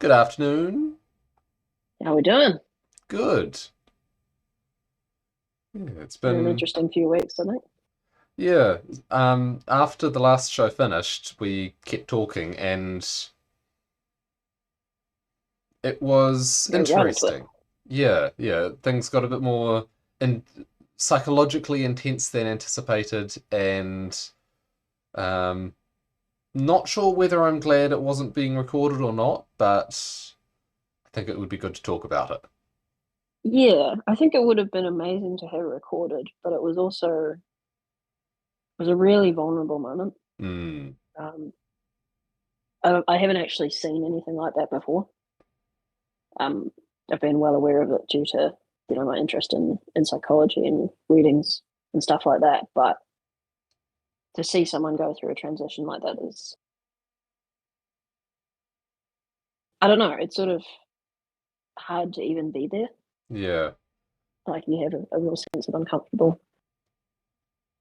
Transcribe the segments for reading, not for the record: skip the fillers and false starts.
Good afternoon. How we doing? Good. Yeah, it's Been an been interesting few weeks, I think. yeah. After the last show finished, we kept talking and it was Go right into it. interesting. Yeah. Things got a bit more in psychologically intense than anticipated and um not sure whether I'm glad it wasn't being recorded or not, but I think it would be good to talk about it. Yeah, I think it would have been amazing to have recorded, but it was a really vulnerable moment. Hmm. Um, I haven't actually seen anything like that before. Um, I've been well aware of it due to my interest in psychology and readings and stuff like that. But to see someone go through a transition like that is, I don't know, it's sort of hard to even be there. Yeah. Like you have a real sense of uncomfortable.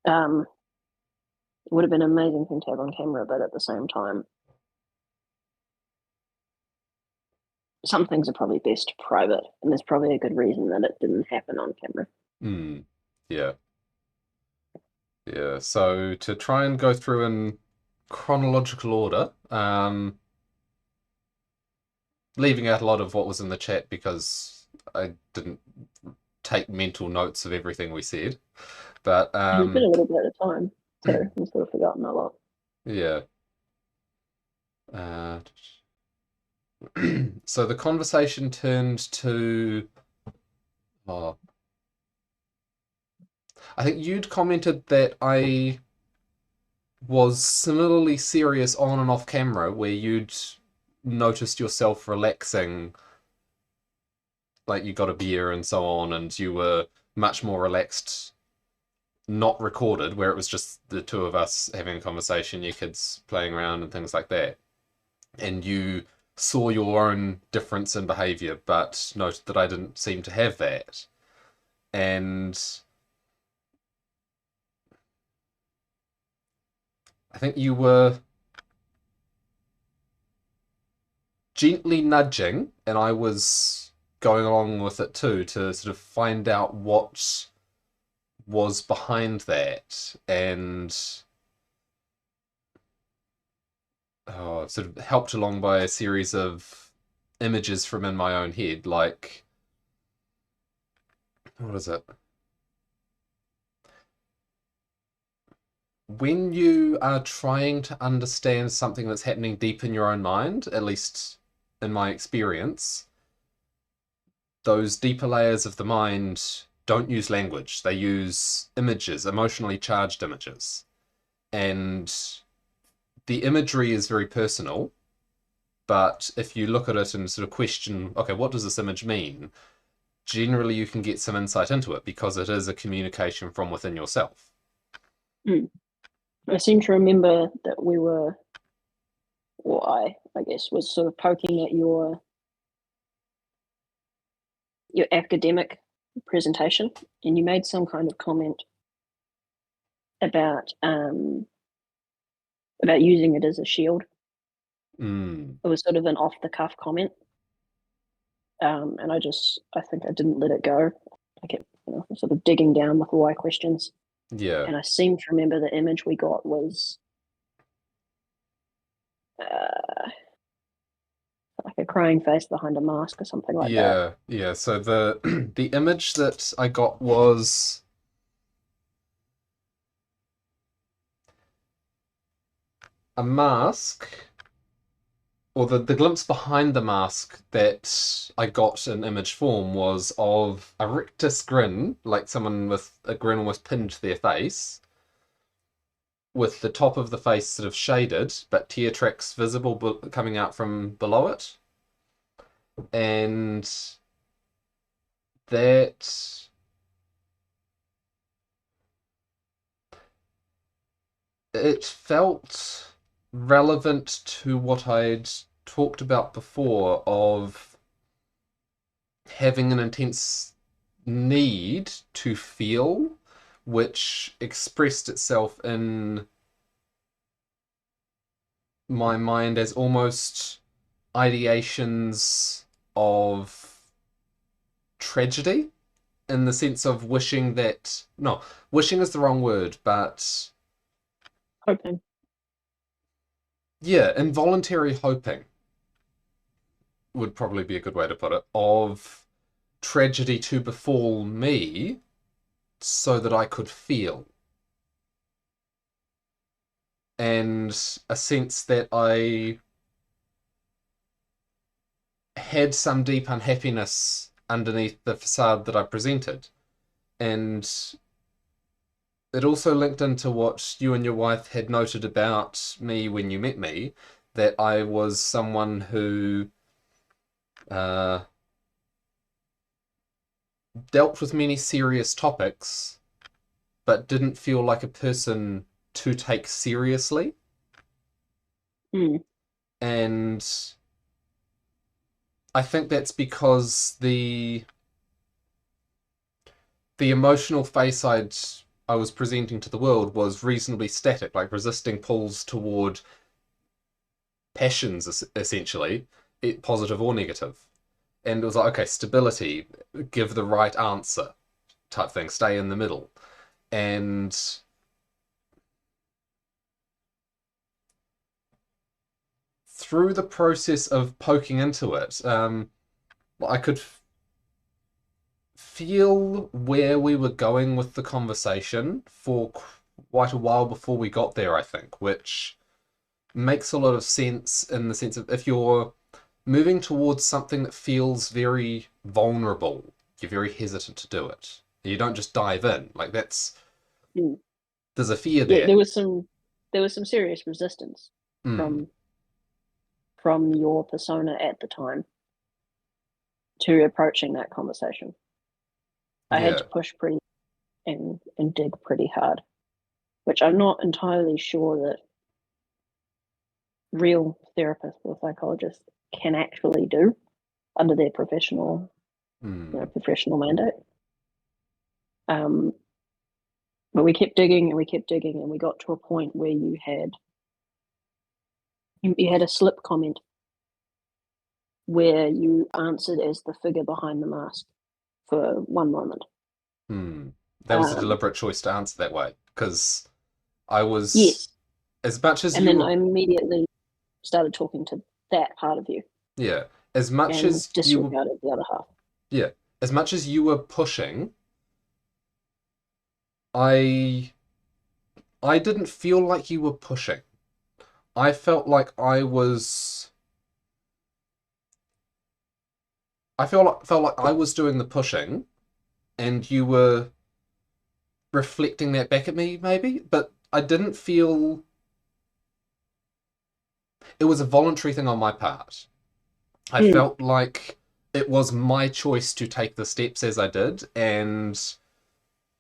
Um, it would have been an amazing thing to have on camera, but at the same time, some things are probably best private, and there's probably a good reason that it didn't happen on camera. Hmm. Yeah. Yeah, so to try and go through in chronological order, leaving out a lot of what was in the chat because I didn't take mental notes of everything we said. But And it's been a little bit of time, so I've sort of forgotten a lot. yeah. Uh, so the conversation turned to, oh, I think you'd commented that I was similarly serious on and off camera, where you'd noticed yourself relaxing like you got a beer and so on, and you were much more relaxed, not recorded, where it was just the two of us having a conversation, your kids playing around and things like that. And you saw your own difference in behavior, but noted that I didn't seem to have that. And I think you were gently nudging, and I was going along with it too to sort of find out what was behind that. And sort of helped along by a series of images from in my own head, like what is it? When you are trying to understand something that's happening deep in your own mind, at least in my experience, those deeper layers of the mind don't use language. They use images, emotionally charged images. And the imagery is very personal, but if you look at it and sort of question, okay, what does this image mean? Generally you can get some insight into it because it is a communication from within yourself. Mm. I seem to remember that we were, or I guess, was sort of poking at your academic presentation, and you made some kind of comment about about using it as a shield. Mm, It was sort of an off the cuff comment, and I think I didn't let it go. I kept sort of digging down with why questions, yeah. and I seem to remember the image we got was uh, like a crying face behind a mask or something like that. Yeah. So the the image that I got was a mask, or the glimpse behind the mask that I got in image form was of a rictus grin, like someone with a grin almost pinned to their face, with the top of the face sort of shaded, but tear tracks visible coming out from below it. And that it felt relevant to what I'd talked about before of having an intense need to feel, which expressed itself in my mind as almost ideations of tragedy in the sense of wishing that, no, wishing is the wrong word, but Hoping. yeah, involuntary hoping would probably be a good way to put it, of tragedy to befall me so that I could feel. And a sense that I had some deep unhappiness underneath the facade that I presented. And it also linked into what you and your wife had noted about me when you met me, that I was someone who uh, dealt with many serious topics, but didn't feel like a person to take seriously. Mm. And I think that's because the emotional face I was presenting to the world was reasonably static, like resisting pulls toward passions, essentially, positive or negative. And it was like, okay, stability, give the right answer type thing, stay in the middle. And through the process of poking into it, I could feel where we were going with the conversation for quite a while before we got there, I think, which makes a lot of sense in the sense of if you're moving towards something that feels very vulnerable, you're very hesitant to do it. You don't just dive in. Like that's Mm. there's a fear Yeah, there. there was some serious resistance Mm, from your persona at the time to approaching that conversation. I had yeah. to push pretty and dig pretty hard, which I'm not entirely sure that real therapists or psychologists can actually do under their Mm, professional mandate. Um, but we kept digging and we kept digging, and we got to a point where you had a slip comment where you answered as the figure behind the mask for one moment. mm. That was a Um, deliberate choice to answer that way because I was yes, as much as and you then were I immediately started talking to that part of you yeah as much and as you were disregarded the other half. yeah as much as you were pushing, I I didn't feel like you were pushing. I felt like felt like I was doing the pushing and you were reflecting that back at me maybe, but I didn't feel it was a voluntary thing on my part. I Mm. felt like it was my choice to take the steps as I did and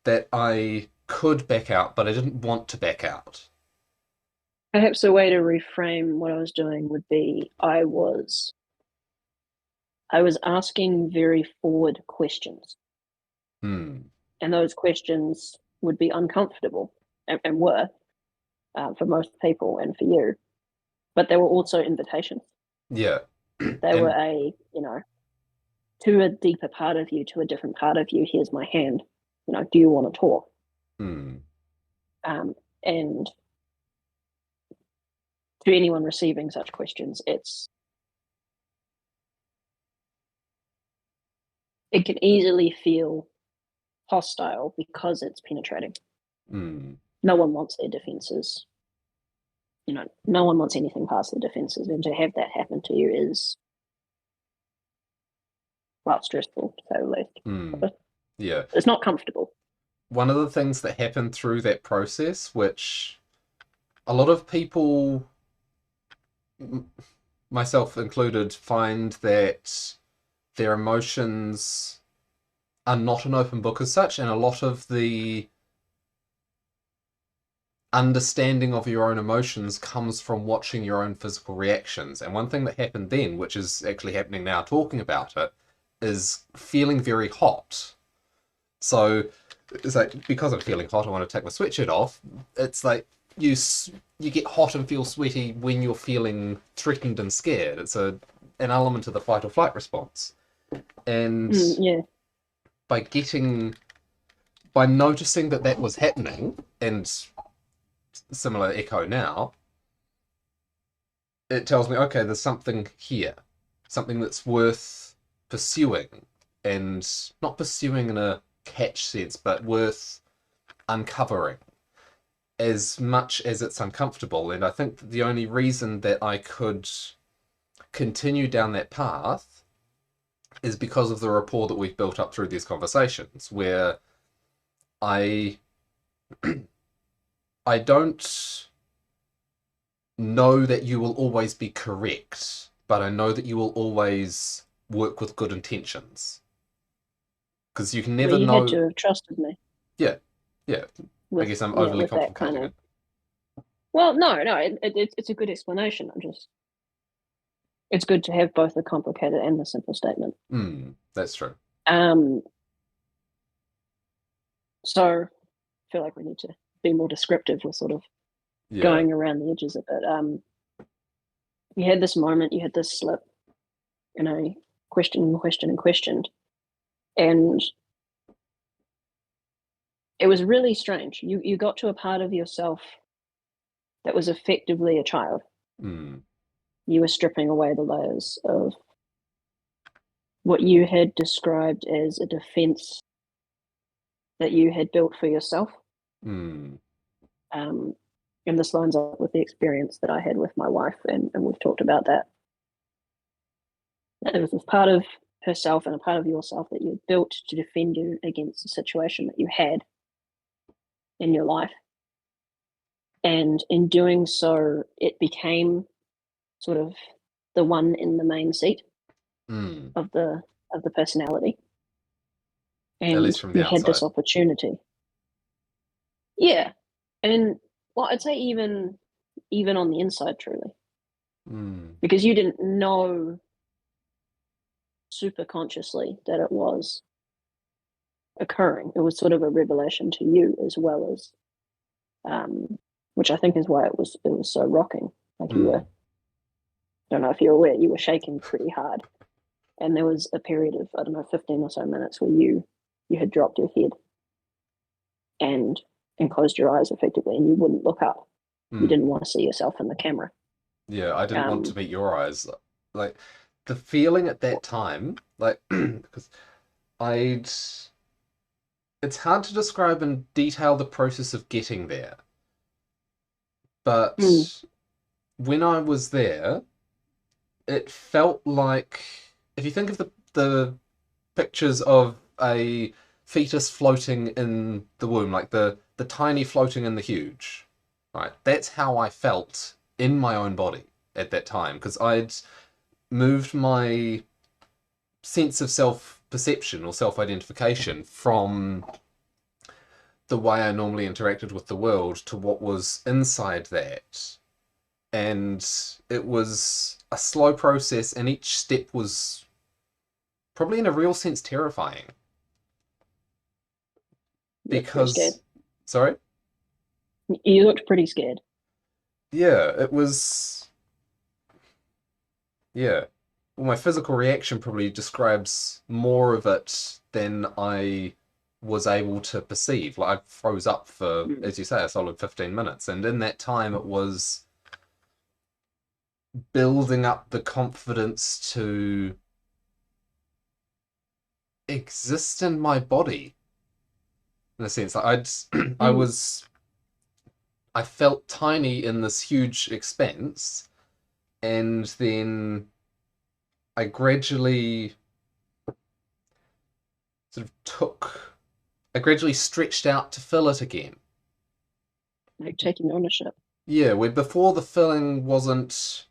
that I could back out, but I didn't want to back out. Perhaps a way to reframe what I was doing would be I was asking very forward questions, Hmm. and those questions would be uncomfortable and were for most people and for you, but they were also invitations. Yeah. They were And to a deeper part of you, to a different part of you. Here's my hand. Do you want to talk? hmm. And to anyone receiving such questions, it can easily feel hostile because it's penetrating. Hmm. No one wants their defenses. No one wants anything past their defenses, and to have that happen to you is, well, stressful to say the Hmm. least. Yeah. It's not comfortable. One of the things that happened through that process, which a lot of people, myself included, find that their emotions are not an open book as such, and a lot of the understanding of your own emotions comes from watching your own physical reactions. And one thing that happened then, which is actually happening now talking about it, is feeling very hot. So it's like because I'm feeling hot, I want to take my sweatshirt off. It's like you you get hot and feel sweaty when you're feeling threatened and scared. It's a an element of the fight or flight response. And Yeah. by getting, by noticing that that was happening, and similar echo now, it tells me, okay, there's something here, something that's worth pursuing, and not pursuing in a catch sense, but worth uncovering, as much as it's uncomfortable. And I think the only reason that I could continue down that path is because of the rapport that we've built up through these conversations, where I I don't know that you will always be correct, but I know that you will always work with good intentions. Because you can Well, never you had know. to have trusted me Yeah, yeah. I with guess I'm yeah overly with that kind complicating of. it. Well, no, it's a good explanation. It's good to have both the complicated and the simple statement. That's true. Um, so I feel like we need to be more descriptive with sort of Yeah. going around the edges of it. You had this moment, you had this slip, questioned, and it was really strange. You got to a part of yourself that was effectively a child. Mm, You were stripping away the layers of what you had described as a defense that you had built for yourself. mm, Um, and this lines up with the experience that I had with my wife, and we've talked about that. There was this part of herself and a part of yourself that you built to defend you against the situation that you had in your life. And in doing so, it became sort of the one in the main seat mm. of the personality. At And least from the you had this outside. opportunity. Yeah. And well, I'd say even on the inside, truly. Mm, Because you didn't know super consciously that it was occurring. It was sort of a revelation to you as well as, which I think is why it was so rocking. Like you were, mm. I don't know if you're aware, you were shaking pretty hard, and there was a period of I don't know 15 or so minutes where you had dropped your head and closed your eyes effectively, and you wouldn't look up. You Mm. didn't want to see yourself in the camera. Yeah, I didn't want Um, to meet your eyes. Like, the feeling at that time, like, because I'd. It's hard to describe in detail the process of getting there, mm, but when I was there, it felt like, if you think of the pictures of a fetus floating in the womb, like the tiny floating in the huge, right? That's how I felt in my own body at that time, because I'd moved my sense of self perception or self identification from the way I normally interacted with the world to what was inside that. And it was a slow process, and each step was probably in a real sense terrifying. you looked pretty scared. Because, sorry? You looked pretty scared. Yeah, it was, yeah. Well, my physical reaction probably describes more of it than I was able to perceive. Like, I froze up for, Mm. as you say, a solid 15 minutes. And in that time, it was building up the confidence to exist in my body, in a sense. Like, I Mm. was, I felt tiny in this huge expanse, and then I gradually sort of I gradually stretched out to fill it again. Like taking ownership. Yeah, where before the filling wasn't.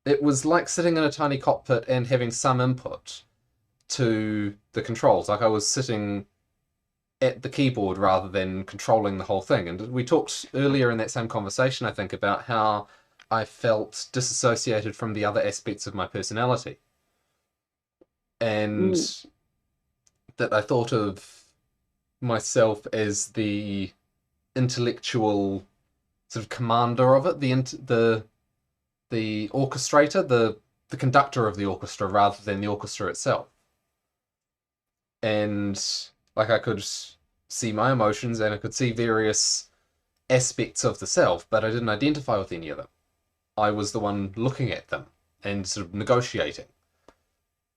It was like sitting in a tiny cockpit and having some input to the controls. Like I was sitting at the keyboard rather than controlling the whole thing. And we talked earlier in that same conversation, I think, about how I felt disassociated from the other aspects of my personality. And Mm. that I thought of myself as the intellectual sort of commander of it, the the orchestrator, the conductor of the orchestra, rather than the orchestra itself. And like I could see my emotions and I could see various aspects of the self, but I didn't identify with any of them. I was the one looking at them and sort of negotiating.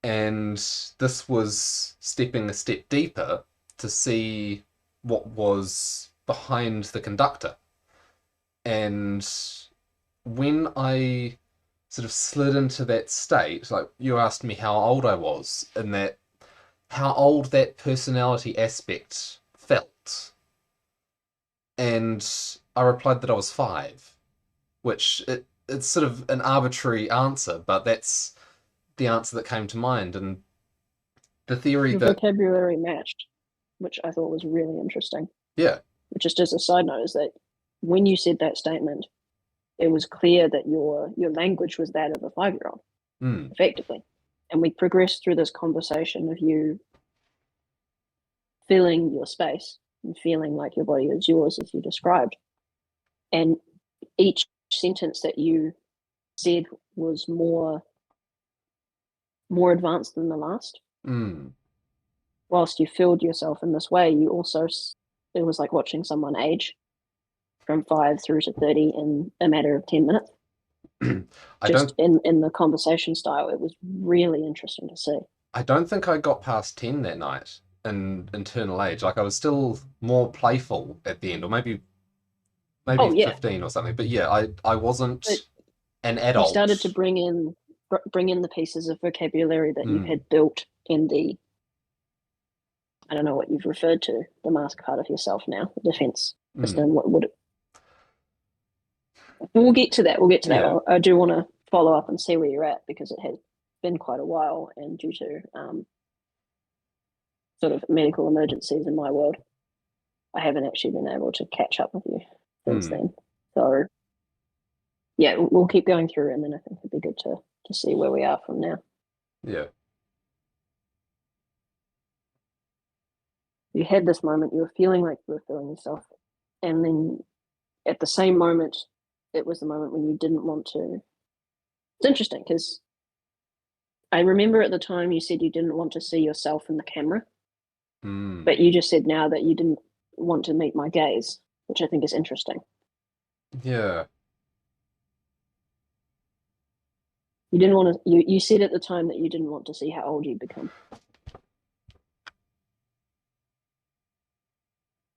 And this was stepping a step deeper to see what was behind the conductor. And when I sort of slid into that state, like you asked me how old I was, and that how old that personality aspect felt. And I replied that I was 5, which it's sort of an arbitrary answer, but that's the answer that came to mind. And the theory Your that, vocabulary matched, which I thought was really interesting. yeah, Just as a side note, is that when you said that statement, it was clear that your language was that of a 5-year-old, effectively. And we progressed through this conversation of you feeling your space and feeling like your body is yours, as you described. And each sentence that you said was more advanced than the last. Whilst you filled yourself in this way, you also, it was like watching someone age from 5 through to 30 in a matter of 10 minutes. I Just don't in the conversation style, it was really interesting to see. I don't think I got past 10 that night in internal age. Like I was still more playful at the end, or maybe Oh yeah, 15 or something. But yeah, I wasn't but an you started adult. to bring in the pieces of vocabulary that you Mm, had built in the, I don't know what you've referred to, the mask part of yourself now, the defense mm, system. What would it, we'll get to that. We'll get to that. yeah. I do want to follow up and see where you're at because it has been quite a while, and due to sort of medical emergencies in my world, I haven't actually been able to catch up with you since Mm, then. So yeah, we'll keep going through, and then I think it'd be good to see where we are from now. yeah. You had this moment, you were feeling like you were feeling yourself, and then at the same moment, it was the moment when you didn't want to. It's interesting because I remember at the time you said you didn't want to see yourself in the camera, Mm, but you just said now that you didn't want to meet my gaze, which I think is interesting. yeah. You didn't want to. You said at the time that you didn't want to see how old you'd become.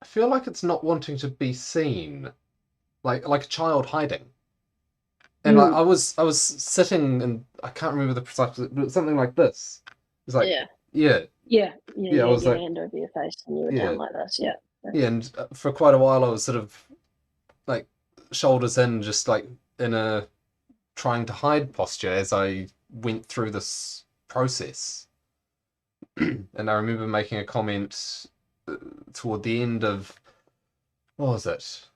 I feel like it's not wanting to be seen, like a child hiding. And like Mm, I was sitting and I can't remember the precise, but it was something like this. It's like, yeah, yeah, yeah, yeah. yeah. I You had was your like, hand over your face and you were down yeah, like this. Yeah, yeah. And for quite a while, I was sort of like shoulders in, just like in a trying to hide posture as I went through this process. And I remember making a comment toward the end of, what was it?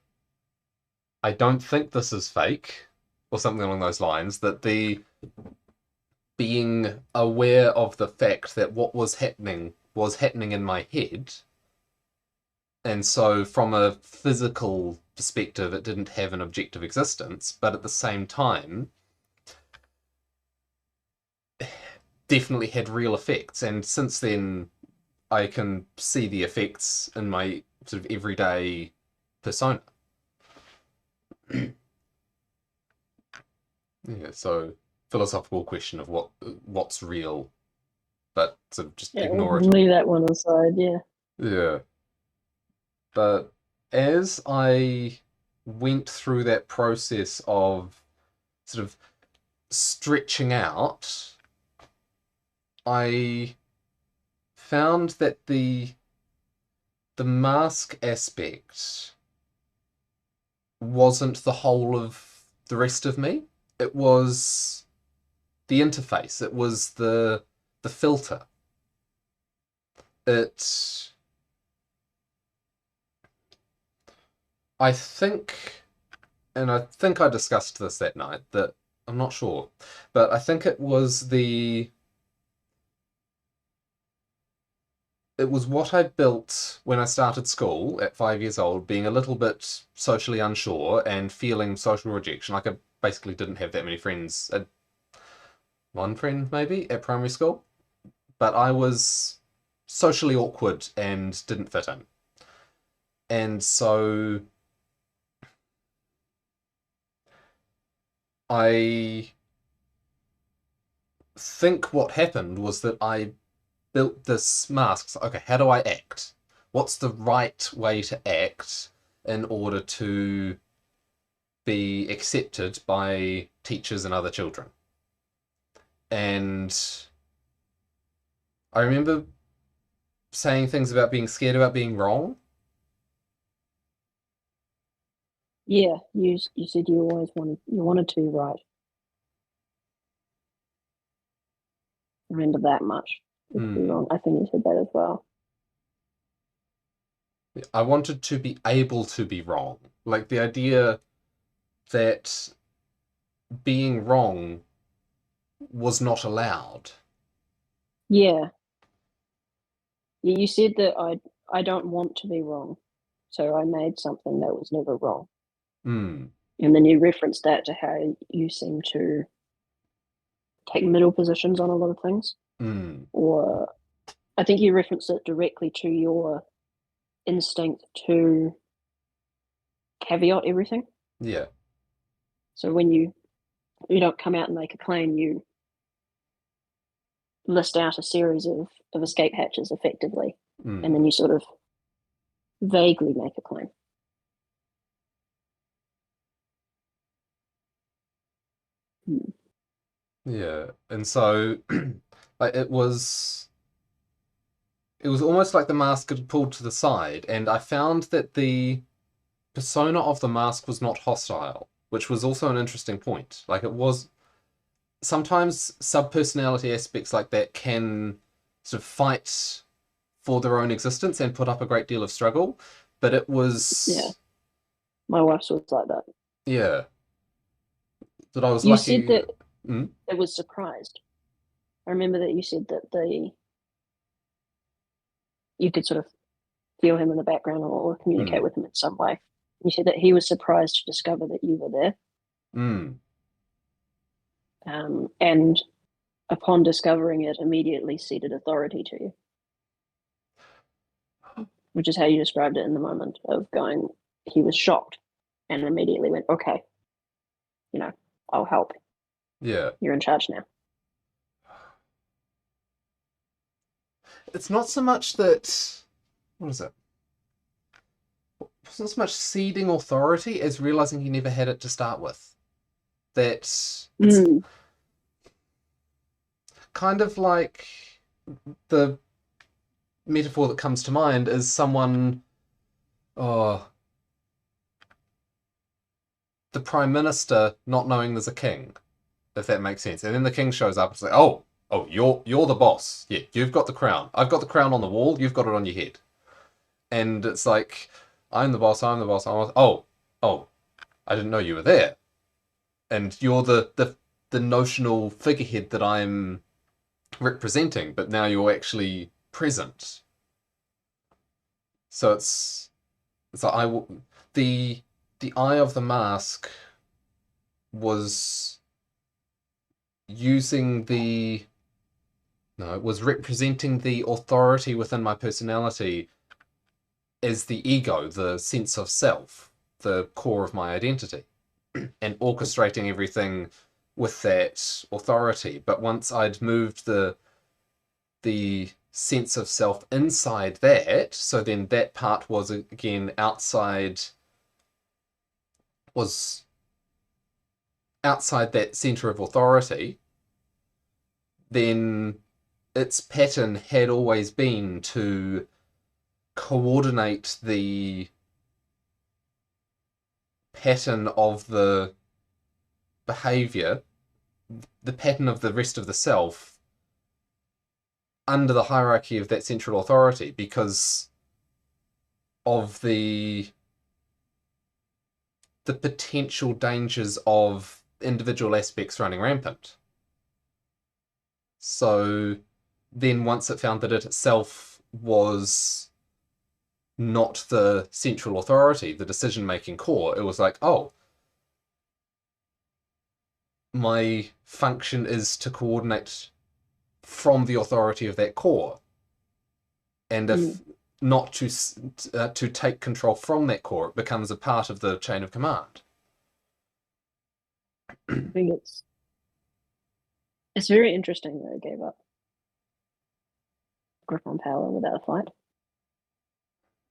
I don't think this is fake, or something along those lines. That the being aware of the fact that what was happening in my head, and so from a physical perspective, it didn't have an objective existence, but at the same time, definitely had real effects. And since then, I can see the effects in my sort of everyday persona. Yeah, so philosophical question of what's real, but sort of just yeah. ignore it. We'll leave that one aside. Yeah. Yeah, but as I went through that process of sort of stretching out, I found that the mask aspect wasn't the whole of the rest of me. It was the interface. It was the filter. It I think and I think I discussed this that night, that I'm not sure, but I think it was what I built when I started school at 5 years old, being a little bit socially unsure and feeling social rejection, like basically didn't have that many friends. One friend maybe at primary school, but I was socially awkward and didn't fit in. And so I think what happened was that I built this mask. So, okay, how do I act? What's the right way to act in order to be accepted by teachers and other children? And I remember saying things about being scared about being wrong. Yeah, you said you wanted to be right. I remember that much. You could be Hmm. wrong. I think you said that as well. I wanted to be able to be wrong. Like the idea that being wrong was not allowed. Yeah, you said that I don't want to be wrong, so I made something that was never wrong. Hmm. And then you referenced that to how you seem to take middle positions on a lot of things. Hmm. Or I think you referenced it directly to your instinct to caveat everything. Yeah. So when you don't come out and make a claim, you list out a series of escape hatches effectively, and Hmm. then you sort of vaguely make a claim. Hmm. Yeah. And so like it was almost like the mask had pulled to the side, and I found that the persona of the mask was not hostile, which was also an interesting point. Like it was sometimes subpersonality aspects like that can sort of fight for their own existence and put up a great deal of struggle. But it Yeah, was, my wife's was like that. yeah, that I was You said lucky. that Mm, it was surprised. I remember that you said that you could sort of feel him in the background or communicate mm, with him in some way. You said that he was surprised to discover that you were there, mm, and upon discovering it, immediately ceded authority to you, which is how you described it in the moment of going. He was shocked and immediately went, "Okay, you know, I'll help. yeah. You're in charge now." It's not so much that, what is it? It's not so much ceding authority as realizing he never had it to start with. That it's Mm. kind of like the metaphor that comes to mind is someone, oh, the prime minister not knowing there's a king, if that makes sense. And then the king shows up. It's like, oh, you're the boss. Yeah, you've got the crown. I've got the crown on the wall. You've got it on your head. And it's like, I'm the boss. I'm the boss. Oh, I didn't know you were there. And you're the notional figurehead that I'm representing, but now you're actually present. So it's like the the eye of the mask was using the no, it was representing the authority within my personality as the ego, the sense of self, the core of my identity, and orchestrating everything with that authority. But once I'd moved the sense of self inside that, so then that part was again was outside that center of authority, then its pattern had always been to coordinate the pattern of the behavior, the pattern of the rest of the self under the hierarchy of that central authority because of the potential dangers of individual aspects running rampant. So then once it found that it itself was not the central authority, the decision making core, it was like, oh, my function is to coordinate from the authority of that core, and Mm. if not to take control from that core, it becomes a part of the chain of command. I think it's very interesting that it gave up grip on power without a fight.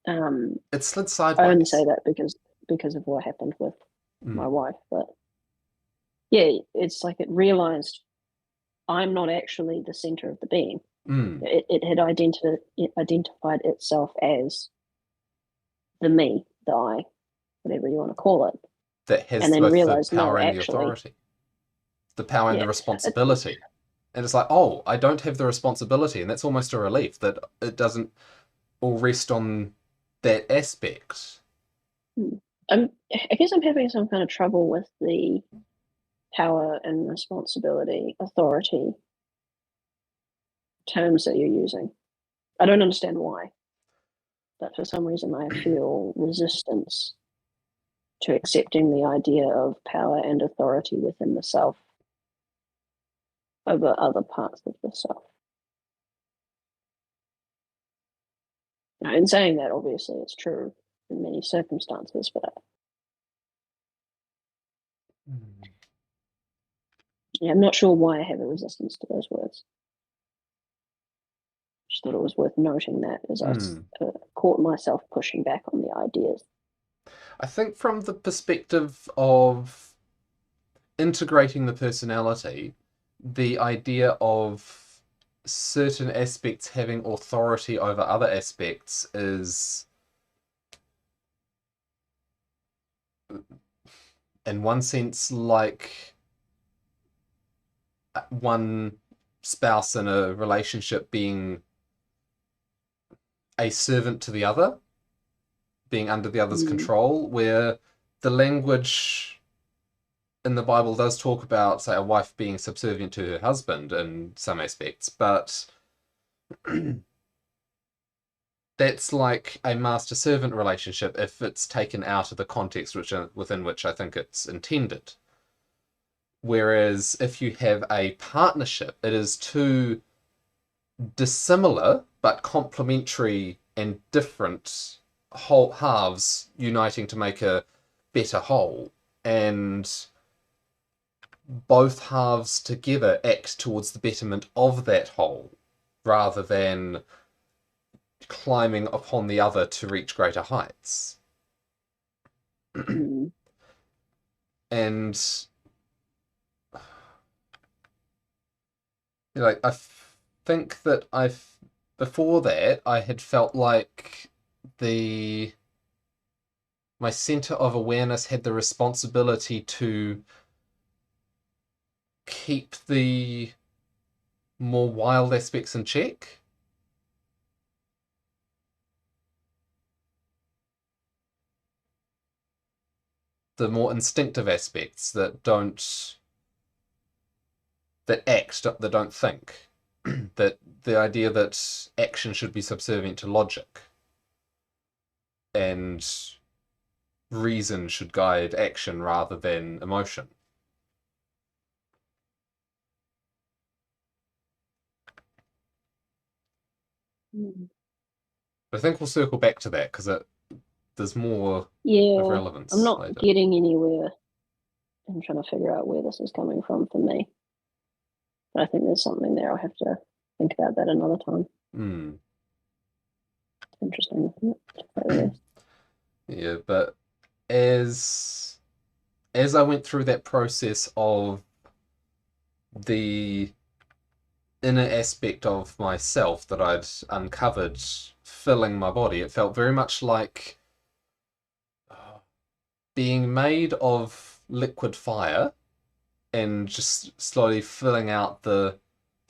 Um, It slid I only say sideways. that because of what happened with my Mm. wife, but yeah, it's like it realized I'm not actually the center of the being. Mm. It had identified itself as the me, the I, whatever you want to call it, That and has then both the realized no, power and the actually, authority, the power and the yeah, it's responsibility. And it's like, oh, I don't have the responsibility, and that's almost a relief that it doesn't all rest on that aspect. I guess I'm having some kind of trouble with the power and responsibility, authority terms that you're using. I don't understand why, but for some reason I feel resistance to accepting the idea of power and authority within the self over other parts of the self. Now, in saying that, obviously, it's true in many circumstances, but Mm. yeah, I'm not sure why I have a resistance to those words. Just thought it was worth noting that as I Mm. caught myself pushing back on the ideas. I think from the perspective of integrating the personality, the idea of certain aspects having authority over other aspects is, in one sense, like one spouse in a relationship being a servant to the other, being under the other's Mm, control, where the language in the Bible does talk about, say, a wife being subservient to her husband in some aspects, but that's like a master servant relationship if it's taken out of the context within which I think it's intended. Whereas if you have a partnership, it is two dissimilar but complementary and different whole halves uniting to make a better whole. And both halves together act towards the betterment of that whole rather than climbing upon the other to reach greater heights. mm, And like think that I've before that I had felt like the my center of awareness had the responsibility to keep the more wild aspects in check. The more instinctive aspects that don't think. That the idea that action should be subservient to logic and reason should guide action rather than emotion. mm. But I think we'll circle back to that because there's more of Yeah, I'm relevance not later. getting anywhere. I'm trying to figure out where this is coming from for me. But I think there's something there. I'll have to think about that another time. Hmm. Interesting, isn't it? To say the least. Yeah, but as as I went through that process of the inner aspect of myself that I'd uncovered filling my body, it felt very much like being made of liquid fire and just slowly filling out the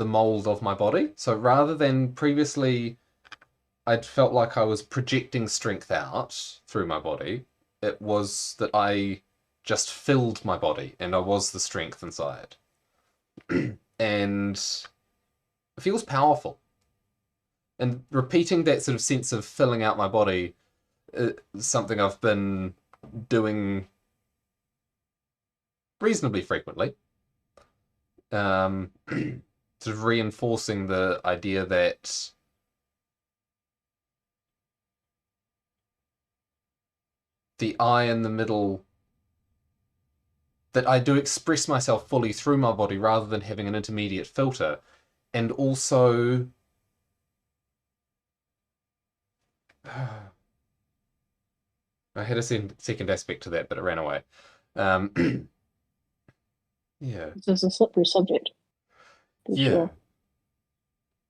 mold of my body. So rather than previously I'd felt like I was projecting strength out through my body, it was that I just filled my body and I was the strength inside. And it feels powerful. And repeating that sort of sense of filling out my body is something I've been doing reasonably frequently. sort of reinforcing the idea that the I in the middle, that I do express myself fully through my body rather than having an intermediate filter. And also, I had a second aspect to that, but it ran away. Um, yeah, This is a slippery subject, for yeah, sure.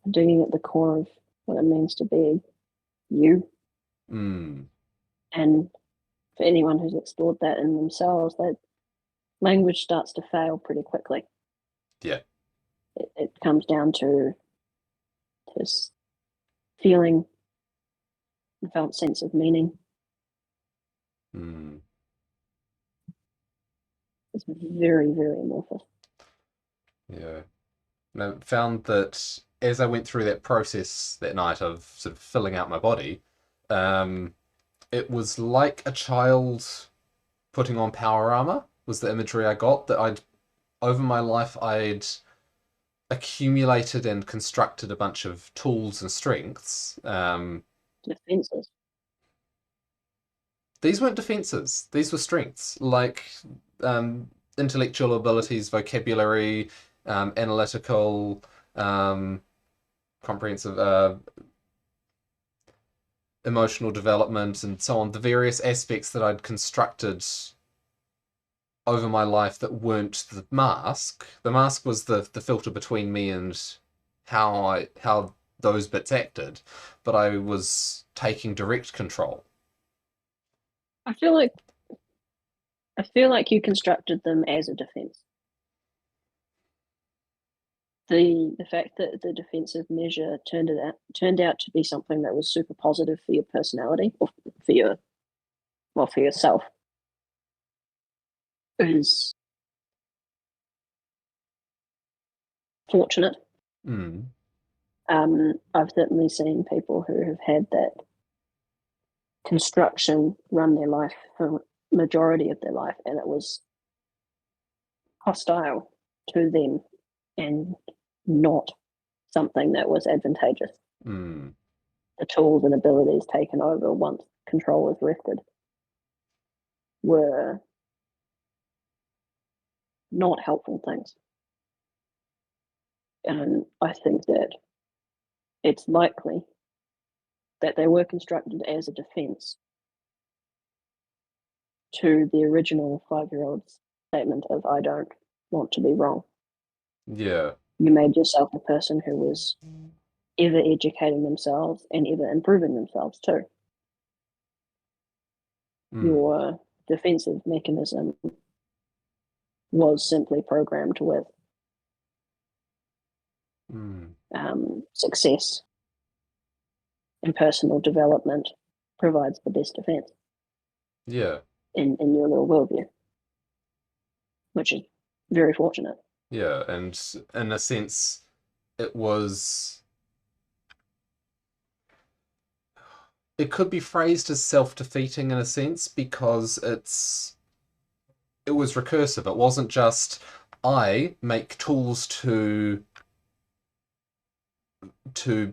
Digging at the core of what it means to be you. mm, And for anyone who's explored that in themselves, that language starts to fail pretty quickly. yeah, It comes down to this feeling, felt sense of meaning. mm, It's very, very amorphous. yeah. And I found that as I went through that process that night of sort of filling out my body, um, it was like a child putting on power armor was the imagery I got, that I'd over my life I'd accumulated and constructed a bunch of tools and strengths. Defenses. These weren't defenses; these were strengths, like um, intellectual abilities, vocabulary, analytical, um, comprehensive, emotional development, and so on. The various aspects that I'd constructed over my life that weren't the mask. The mask was the filter between me and how those bits acted, but I was taking direct control. I feel like I feel like you constructed them as a defense. The fact that the defensive measure turned out to be something that was super positive for your personality or for your for yourself is fortunate. Mm. I've certainly seen people who have had that construction run their life for majority of their life, and it was hostile to them and not something that was advantageous. Mm. The tools and abilities taken over once control was wrested were not helpful things. And I think that it's likely that they were constructed as a defense to the original 5-year-old's statement of, I don't want to be wrong. Yeah. You made yourself a person who was ever educating themselves and ever improving themselves too. Mm. Your defensive mechanism was simply programmed with Mm. success and personal development provides the best defense Yeah. in your little worldview, which is very fortunate. Yeah. And in a sense, it was. It could be phrased as self-defeating in a sense because it was recursive. It wasn't just I make tools to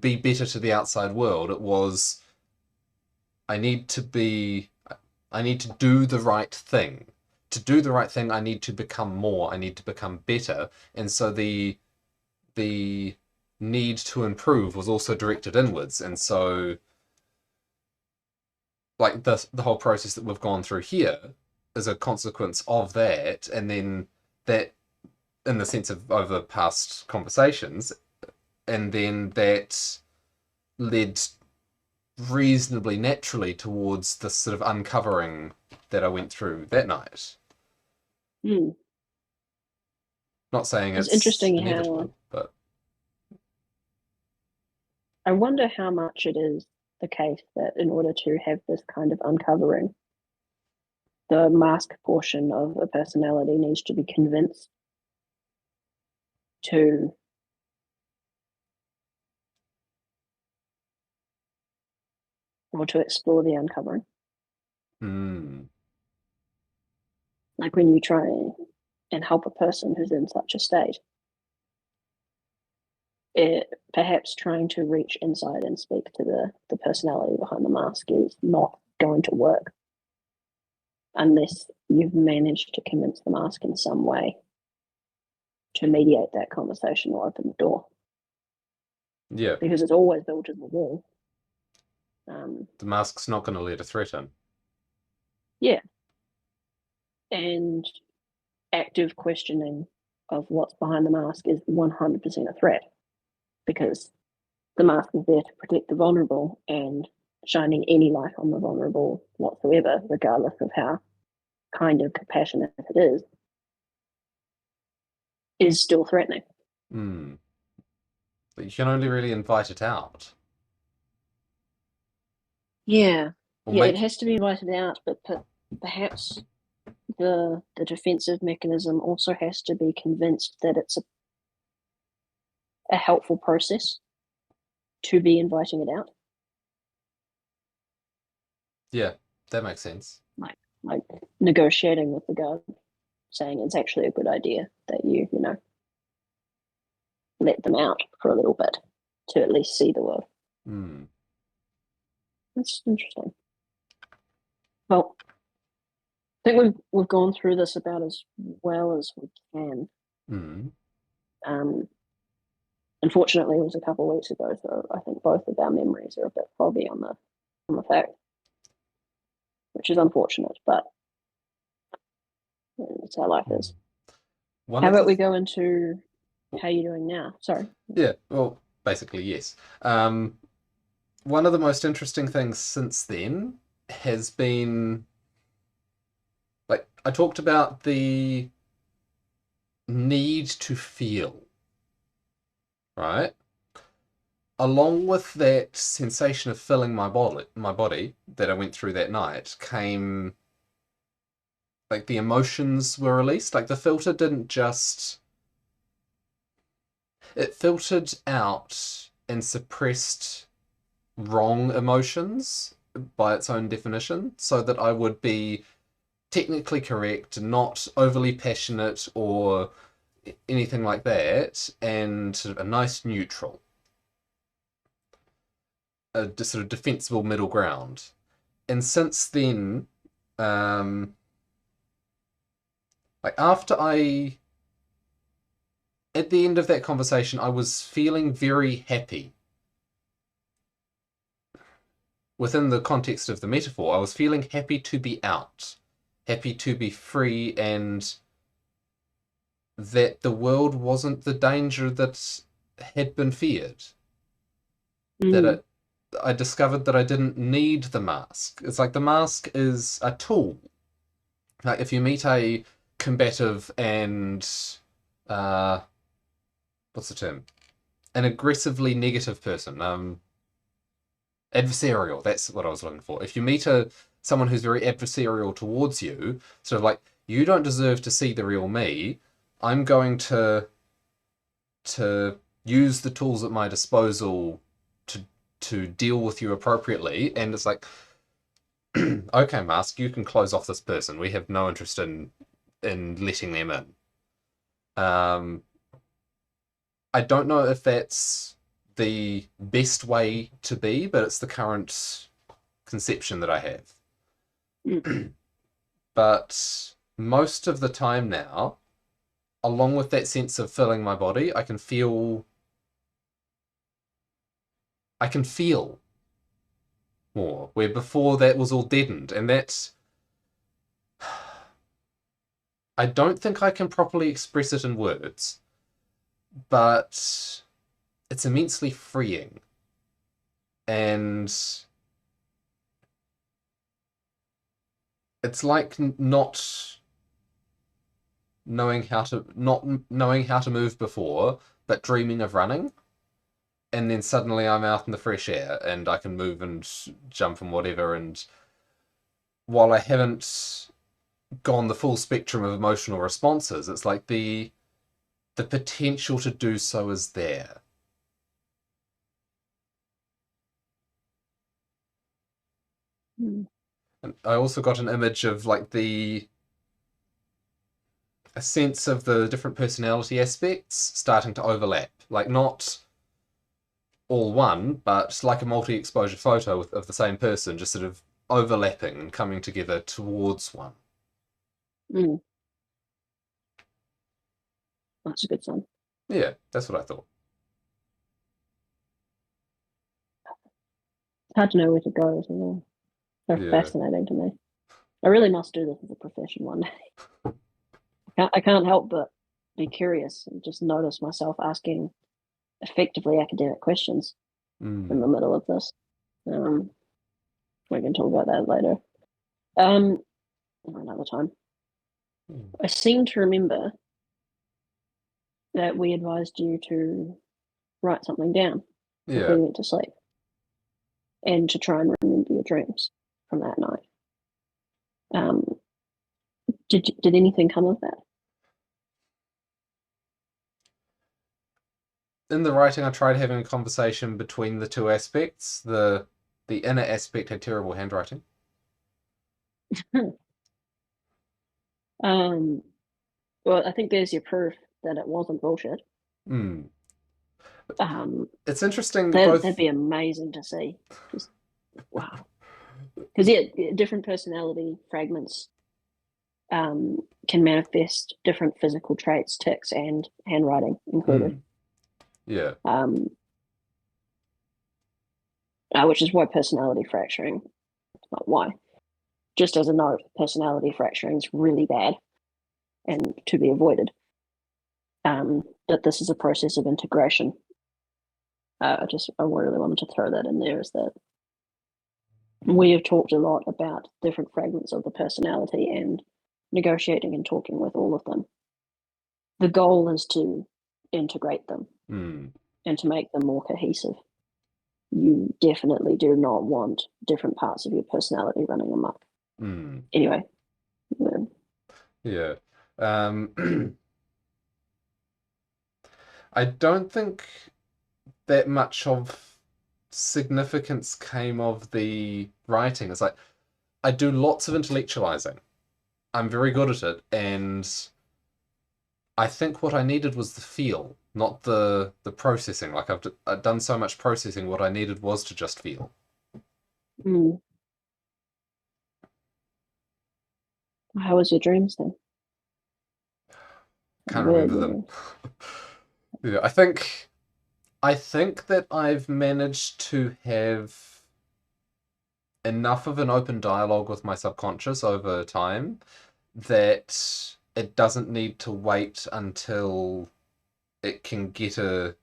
be better to the outside world. It was I need to be I need to do the right thing. To do the right thing, I need to become more. I need to become better. And so the need to improve was also directed inwards. And so like the whole process that we've gone through here is a consequence of that, and then that in the sense of over past conversations, and then that led reasonably naturally towards the sort of uncovering that I went through that night. Hmm. Not saying It's it's interesting how inevitable, but I wonder how much it is the case that in order to have this kind of uncovering, the mask portion of a personality needs to be convinced to or to explore the uncovering. mm, Like when you try and help a person who's in such a state, perhaps trying to reach inside and speak to the personality behind the mask is not going to work unless you've managed to convince the mask in some way to mediate that conversation or open the door, Yeah, because it's always built in the wall. Um, the mask's not going to let a threat in. yeah, and active questioning of what's behind the mask is 100% a threat, because the mask is there to protect the vulnerable, and shining any light on the vulnerable whatsoever, regardless of how kind of compassionate it is still threatening. Hmm. But you can only really invite it out. Yeah, Or yeah, it make. has to be invited out, but perhaps the defensive mechanism also has to be convinced that it's a helpful process to be inviting it out. Yeah, that makes sense. Like negotiating with the guard, saying it's actually a good idea that you let them out for a little bit to at least see the world. Hmm. That's interesting. Well, I think we've gone through this about as well as we can. Hmm. Um, Unfortunately, it was a couple of weeks ago, so I think both of our memories are a bit foggy on the fact, which is unfortunate, but it's how life is. One How of about the. we go into how you're doing now? Sorry. Yeah, well, basically, yes. One of the most interesting things since then has been like I talked about the need to feel, right? Along with that sensation of filling my body that I went through that night came like the emotions were released. Like the filter didn't just it filtered out and suppressed wrong emotions by its own definition so that I would be technically correct, not overly passionate or anything like that, and sort of a nice neutral, a sort of defensible middle ground. And since then, um, like at the end of that conversation, I was feeling very happy. Within the context of the metaphor, I was feeling happy to be out, happy to be free, and that the world wasn't the danger that had been feared. That Mm, I discovered that I didn't need the mask. It's like the mask is a tool. Like if you meet a combative and uh, what's the term? An aggressively negative person, adversarial. That's what I was looking for. If you meet someone who's very adversarial towards you, sort of like you don't deserve to see the real me. I'm going to use the tools at my disposal to deal with you appropriately. And it's like, okay, Mask, you can close off this person. We have no interest in letting them in. Um, I don't know if that's the best way to be, but it's the current conception that I have. mm, But most of the time now, along with that sense of filling my body, I can feel more. Where before that was all deadened, and that's I don't think I can properly express it in words, but it's immensely freeing. And it's like not knowing how to move before, but dreaming of running. And then suddenly I'm out in the fresh air and I can move and jump and whatever. And while I haven't gone the full spectrum of emotional responses, it's like the potential to do so is there. mm. And I also got an image of like a sense of the different personality aspects starting to overlap. Like not all one, but like a multi-exposure photo of the same person, just sort of overlapping and coming together towards one. Mm, that's a good sign. Yeah, that's what I thought. It's hard to know where to go, isn't it? They're Yeah. fascinating to me. I really must do this as a profession one day. I can't help but be curious and just notice myself asking effectively academic questions in Mm. the middle of this. Um, we can talk about that later. Um, another time. Mm. I seem to remember that we advised you to write something down before Yeah. you went to sleep and to try and remember your dreams from that night. Um, did anything come of that? In the writing, I tried having a conversation between the two aspects. The inner aspect had terrible handwriting. um, well, I think there's your proof that it wasn't bullshit. Mm. Um, It's interesting, that'd both. be amazing to see. Just wow, because yeah, different personality fragments can manifest different physical traits, tics, and handwriting included. Mm. Yeah. Um, which is why personality fracturing. Not why. Just as a note, personality fracturing is really bad and to be avoided. That this is a process of integration. I really wanted to throw that in there. Is that we have talked a lot about different fragments of the personality and negotiating and talking with all of them. The goal is to integrate them Mm. and to make them more cohesive. You definitely do not want different parts of your personality running amok. Mm. Anyway, yeah. Yeah. Um, I don't think that much of significance came of the writing. It's like I do lots of intellectualizing. I'm very good at it, and I think what I needed was the feel, not the processing. Like I've done so much processing, what I needed was to just feel. Mm. How was your dreams then? Can't Were remember them. you? Yeah, I think that I've managed to have enough of an open dialogue with my subconscious over time that it doesn't need to wait until it can get a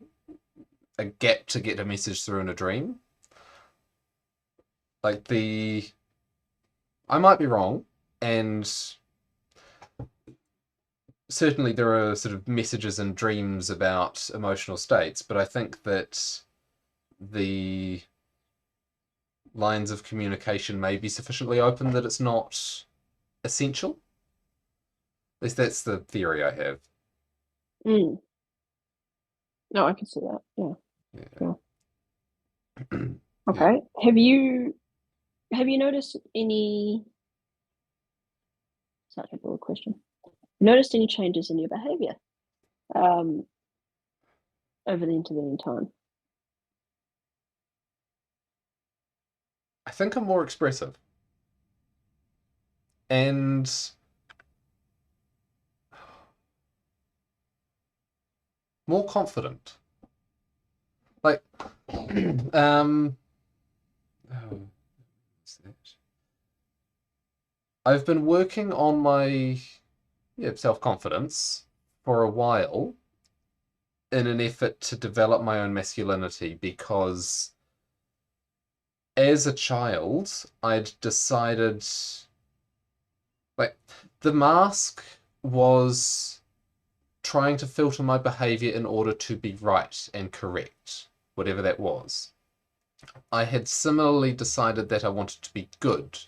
gap to get a message through in a dream. Like I might be wrong, and certainly there are sort of messages and dreams about emotional states, but I think that the lines of communication may be sufficiently open that it's not essential. At least that's the theory I have. Mm. No, I can see that. Yeah. Yeah. Cool. Yeah. Okay. Have you noticed any? Such a broad question. Noticed any changes in your behaviour um, over the intervening time? I think I'm more expressive and more confident. Like, um, oh, what's that? I've been working on my self confidence for a while in an effort to develop my own masculinity because as a child, I'd decided like the mask was trying to filter my behavior in order to be right and correct, whatever that was. I had similarly decided that I wanted to be good,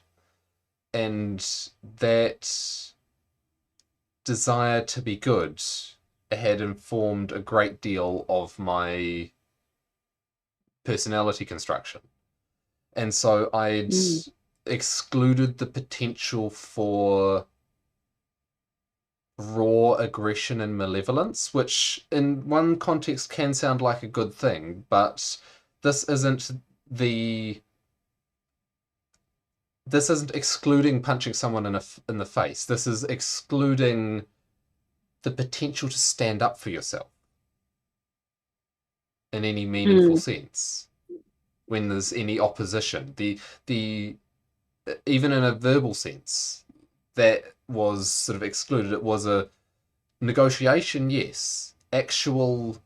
and that desire to be good had informed a great deal of my personality construction. And so I'd Mm. excluded the potential for raw aggression and malevolence, which in one context can sound like a good thing, but this isn't the this isn't excluding punching someone in the face. This is excluding the potential to stand up for yourself in any meaningful Mm, sense when there's any opposition. The even in a verbal sense, that was sort of excluded. It was a negotiation, yes. Actual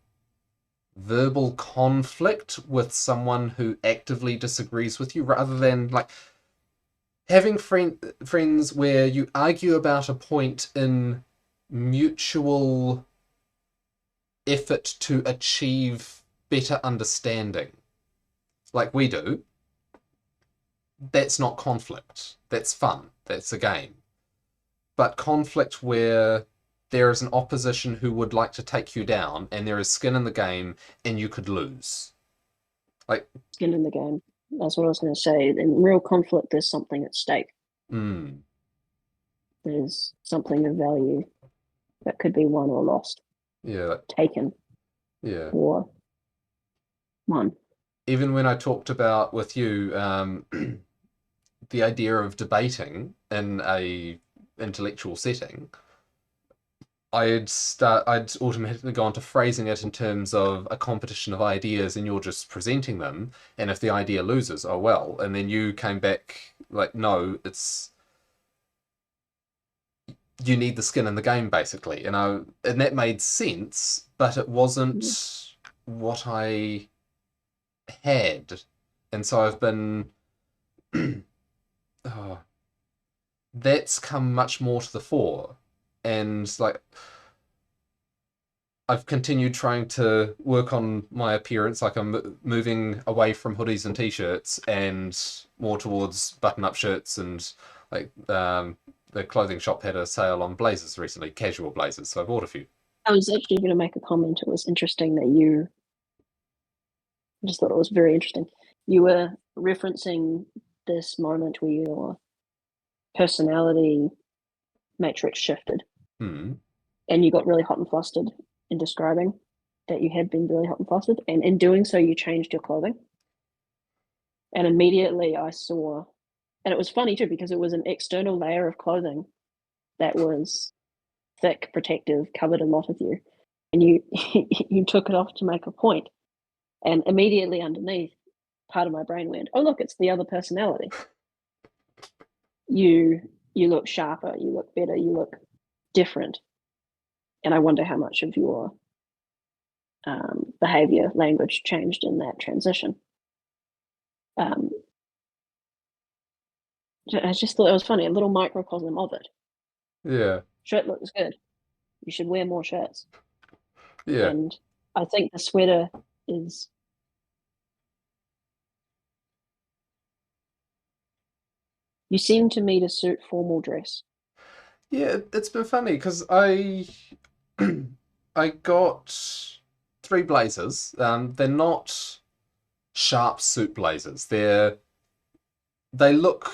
verbal conflict with someone who actively disagrees with you, rather than like having friends where you argue about a point in mutual effort to achieve better understanding, like we do. That's not conflict. That's fun. That's a game. But conflict where there is an opposition who would like to take you down and there is skin in the game and you could lose. Like, skin in the game. That's what I was going to say. In real conflict, there's something at stake. mm, There's something of value that could be won or lost, yeah, taken yeah. or won. Even when I talked about with you the idea of debating in a intellectual setting, I'd automatically go on to phrasing it in terms of a competition of ideas and you're just presenting them, and if the idea loses, oh well. And then you came back like, no, it's you need the skin in the game basically. And that made sense, but it Mm. wasn't what I had. And so I've been oh, that's come much more to the fore. And like I've continued trying to work on my appearance. Like I'm moving away from hoodies and t-shirts and more towards button-up shirts and like the clothing shop had a sale on blazers recently, casual blazers. So I bought a few. I was actually going to make a comment. It was interesting that you I just thought it was very interesting. You were referencing this moment where your personality matrix shifted Hmm. and you got really hot and flustered in describing that you had been really hot and flustered. And in doing so, you changed your clothing. And immediately I saw, and it was funny too, because it was an external layer of clothing that was thick, protective, covered a lot of you. And you you took it off to make a point. And immediately underneath, part of my brain went, oh, look, it's the other personality. You you look sharper, you look better, you look different. And I wonder how much of your behavior, language changed in that transition. Um, I just thought it was funny, a little microcosm of it. Yeah. Shirt looks good. You should wear more shirts. Yeah. And I think the sweater is, you seem to me to suit formal dress. Yeah, it's been funny because I got three blazers. They're not sharp suit blazers. They look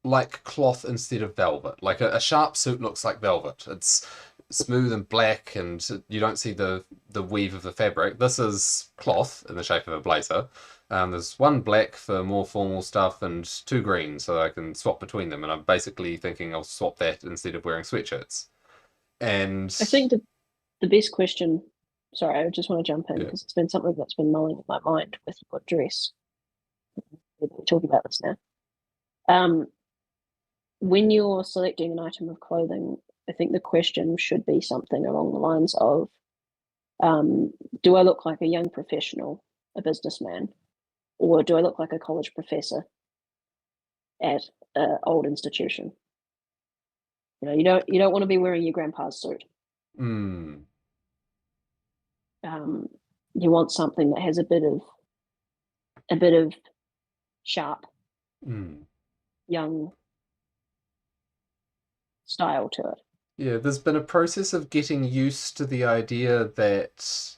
like cloth instead of velvet. Like a sharp suit looks like velvet. It's smooth and black, and you don't see the weave of the fabric. This is cloth in the shape of a blazer. There's one black for more formal stuff and two green, so I can swap between them. And I'm basically thinking I'll swap that instead of wearing sweatshirts. And I think the best question, sorry, I just want to jump in yeah, because it's been something that's been mulling in my mind with your dress. We're talking about this now. Um, when you're selecting an item of clothing, I think the question should be something along the lines of, um, do I look like a young professional, a businessman, or do I look like a college professor at an old institution? You don't want to be wearing your grandpa's suit. mm, Um, you want something that has a bit of sharp, mm. young style to it. Yeah, there's been a process of getting used to the idea that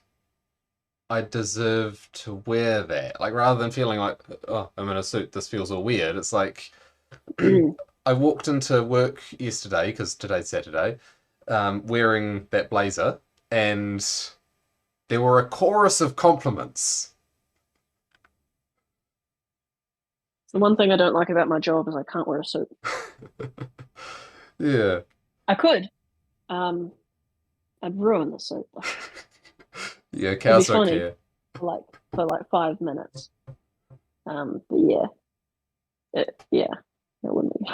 I deserve to wear that. Like rather than feeling like, oh, I'm in a suit, this feels all weird. It's like Mm. I walked into work yesterday because today's Saturday, wearing that blazer, and there were a chorus of compliments The one thing I don't like about my job is I can't wear a suit. Yeah. I could. Um, I'd ruin the suit. Yeah, It'd be cows don't funny care. for like 5 minutes. But yeah, yeah, it wouldn't be.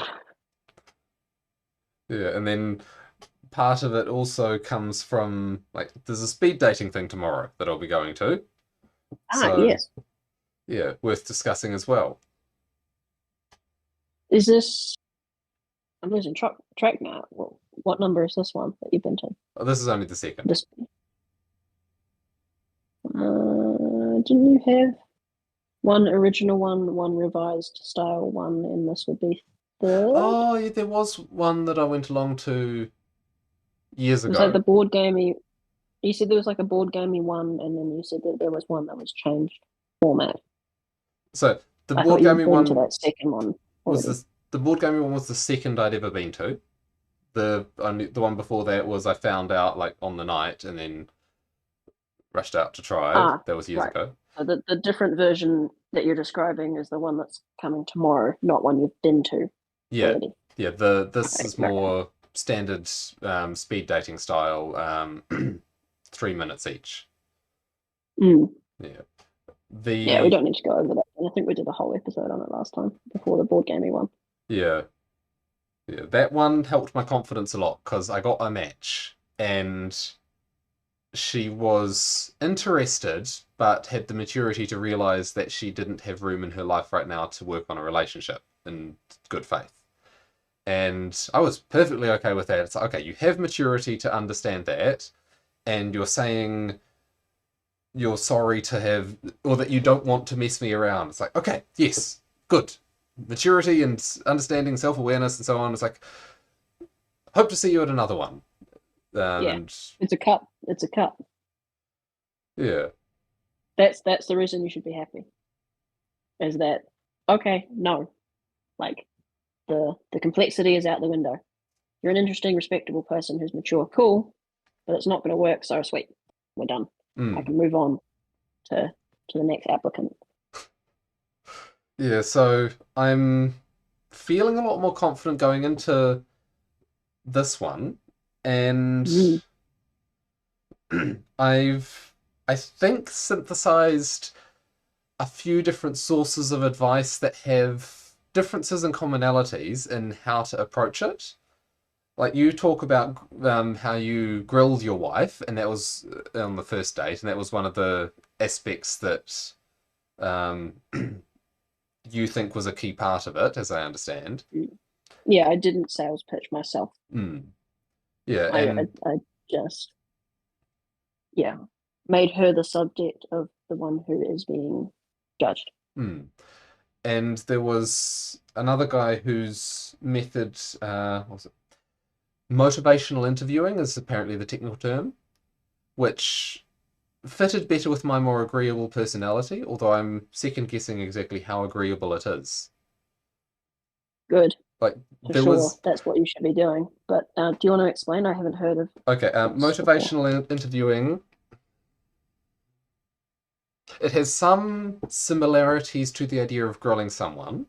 Yeah, and then part of it also comes from like there's a speed dating thing tomorrow that I'll be going to. Ah, So yes. yeah, worth discussing as well. Is this? I'm losing track now. Well, what number is this one that you've been to? Oh, this is only the second. This. Didn't you have one original one, one revised style one, and this would be third? Oh, yeah, there was one that I went along to years It was like ago. the board gamey. You said there was like a board gamey one, and then you said that there was one that was changed format. So the I thought board you'd gaming been to one that second one was already. the board gaming one was the second I'd ever been to. The one before that was I found out like on the night and then rushed out to try. Ah, That was years right. ago. So the different version that you're describing is the one that's coming tomorrow, not one you've been to Yeah, already. yeah. The this Okay, is okay. more standard speed dating style. 3 minutes each. Mm. Yeah. Yeah, we The don't need to go over that. I think we did a whole episode on it last time before the board gaming one. yeah, yeah. That one helped my confidence a lot because I got a match and she was interested but had the maturity to realize that she didn't have room in her life right now to work on a relationship in good faith. And I was perfectly okay with that. It's like, okay, you have maturity to understand that, and you're saying you're sorry to have, or that you don't want to mess me around. It's like, okay, yes, good. Maturity and understanding self awareness and so on. It's like, hope to see you at another one. Yeah, And it's a cut. It's a cut. yeah, That's the reason you should be happy. Is that okay? No, like the complexity is out the window. You're an interesting, respectable person who's mature, cool, but it's not going to work. So sweet, we're done. I mm. can move on to the next applicant. Yeah, so I'm feeling a lot more confident going into this one, and Mm. I've I think synthesized a few different sources of advice that have differences and commonalities in how to approach it. Like you talk about how you grilled your wife, and that was on the first date, and that was one of the aspects that um, you think was a key part of it, as I understand. Mm. Yeah, I didn't sales pitch myself. Mm. Yeah, I, I and I just yeah made her the subject of the one who is being judged. mm. And there was another guy whose method, what was it? Motivational interviewing is apparently the technical term, which fitted better with my more agreeable personality, although I'm second guessing exactly how agreeable it is. Good Like, for there sure. was, That's what you should be doing. But do you want to explain? I haven't heard of okay, this before. interviewing, it has some similarities to the idea of grilling someone,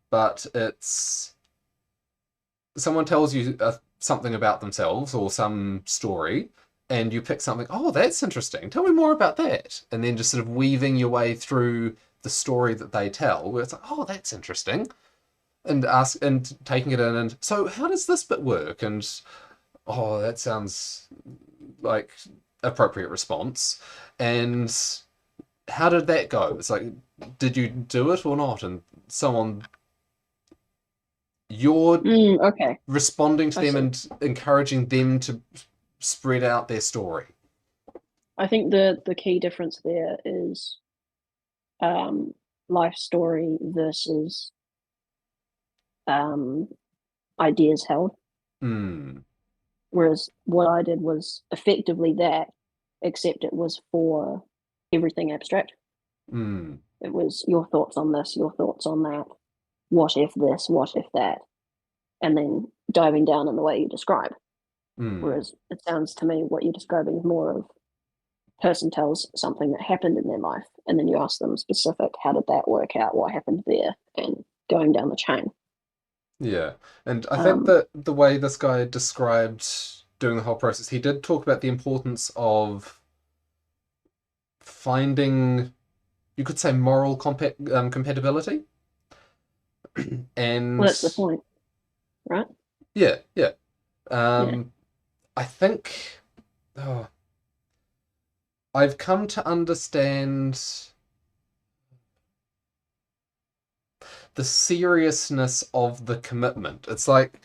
but it's someone tells you something about themselves or some story, and you pick something, oh, that's interesting. Tell me more about that. And then just sort of weaving your way through the story that they tell, where it's like, oh, that's interesting. And ask and taking it in and so how does this bit work? And oh, that sounds like appropriate response. And how did that go? It's like, did you do it or not? And so on. You're Okay, responding to I them see. and encouraging them to spread out their story. I think the key difference there is um, life story versus um, ideas held. Hmm. Whereas what I did was effectively that, except it was for everything abstract. Hmm. It was your thoughts on this, your thoughts on that. What if this? What if that? And then diving down in the way you describe. Hmm. Whereas it sounds to me what you're describing is more of person tells something that happened in their life, and then you ask them specific, how did that work out? What happened there? And going down the chain. Yeah. And I think Um, that the way this guy described doing the whole process, he did talk about the importance of finding, you could say, moral compatibility. well, And that's the point, right? yeah, yeah. Yeah. Um, I think oh, I've come to understand the seriousness of the commitment. It's like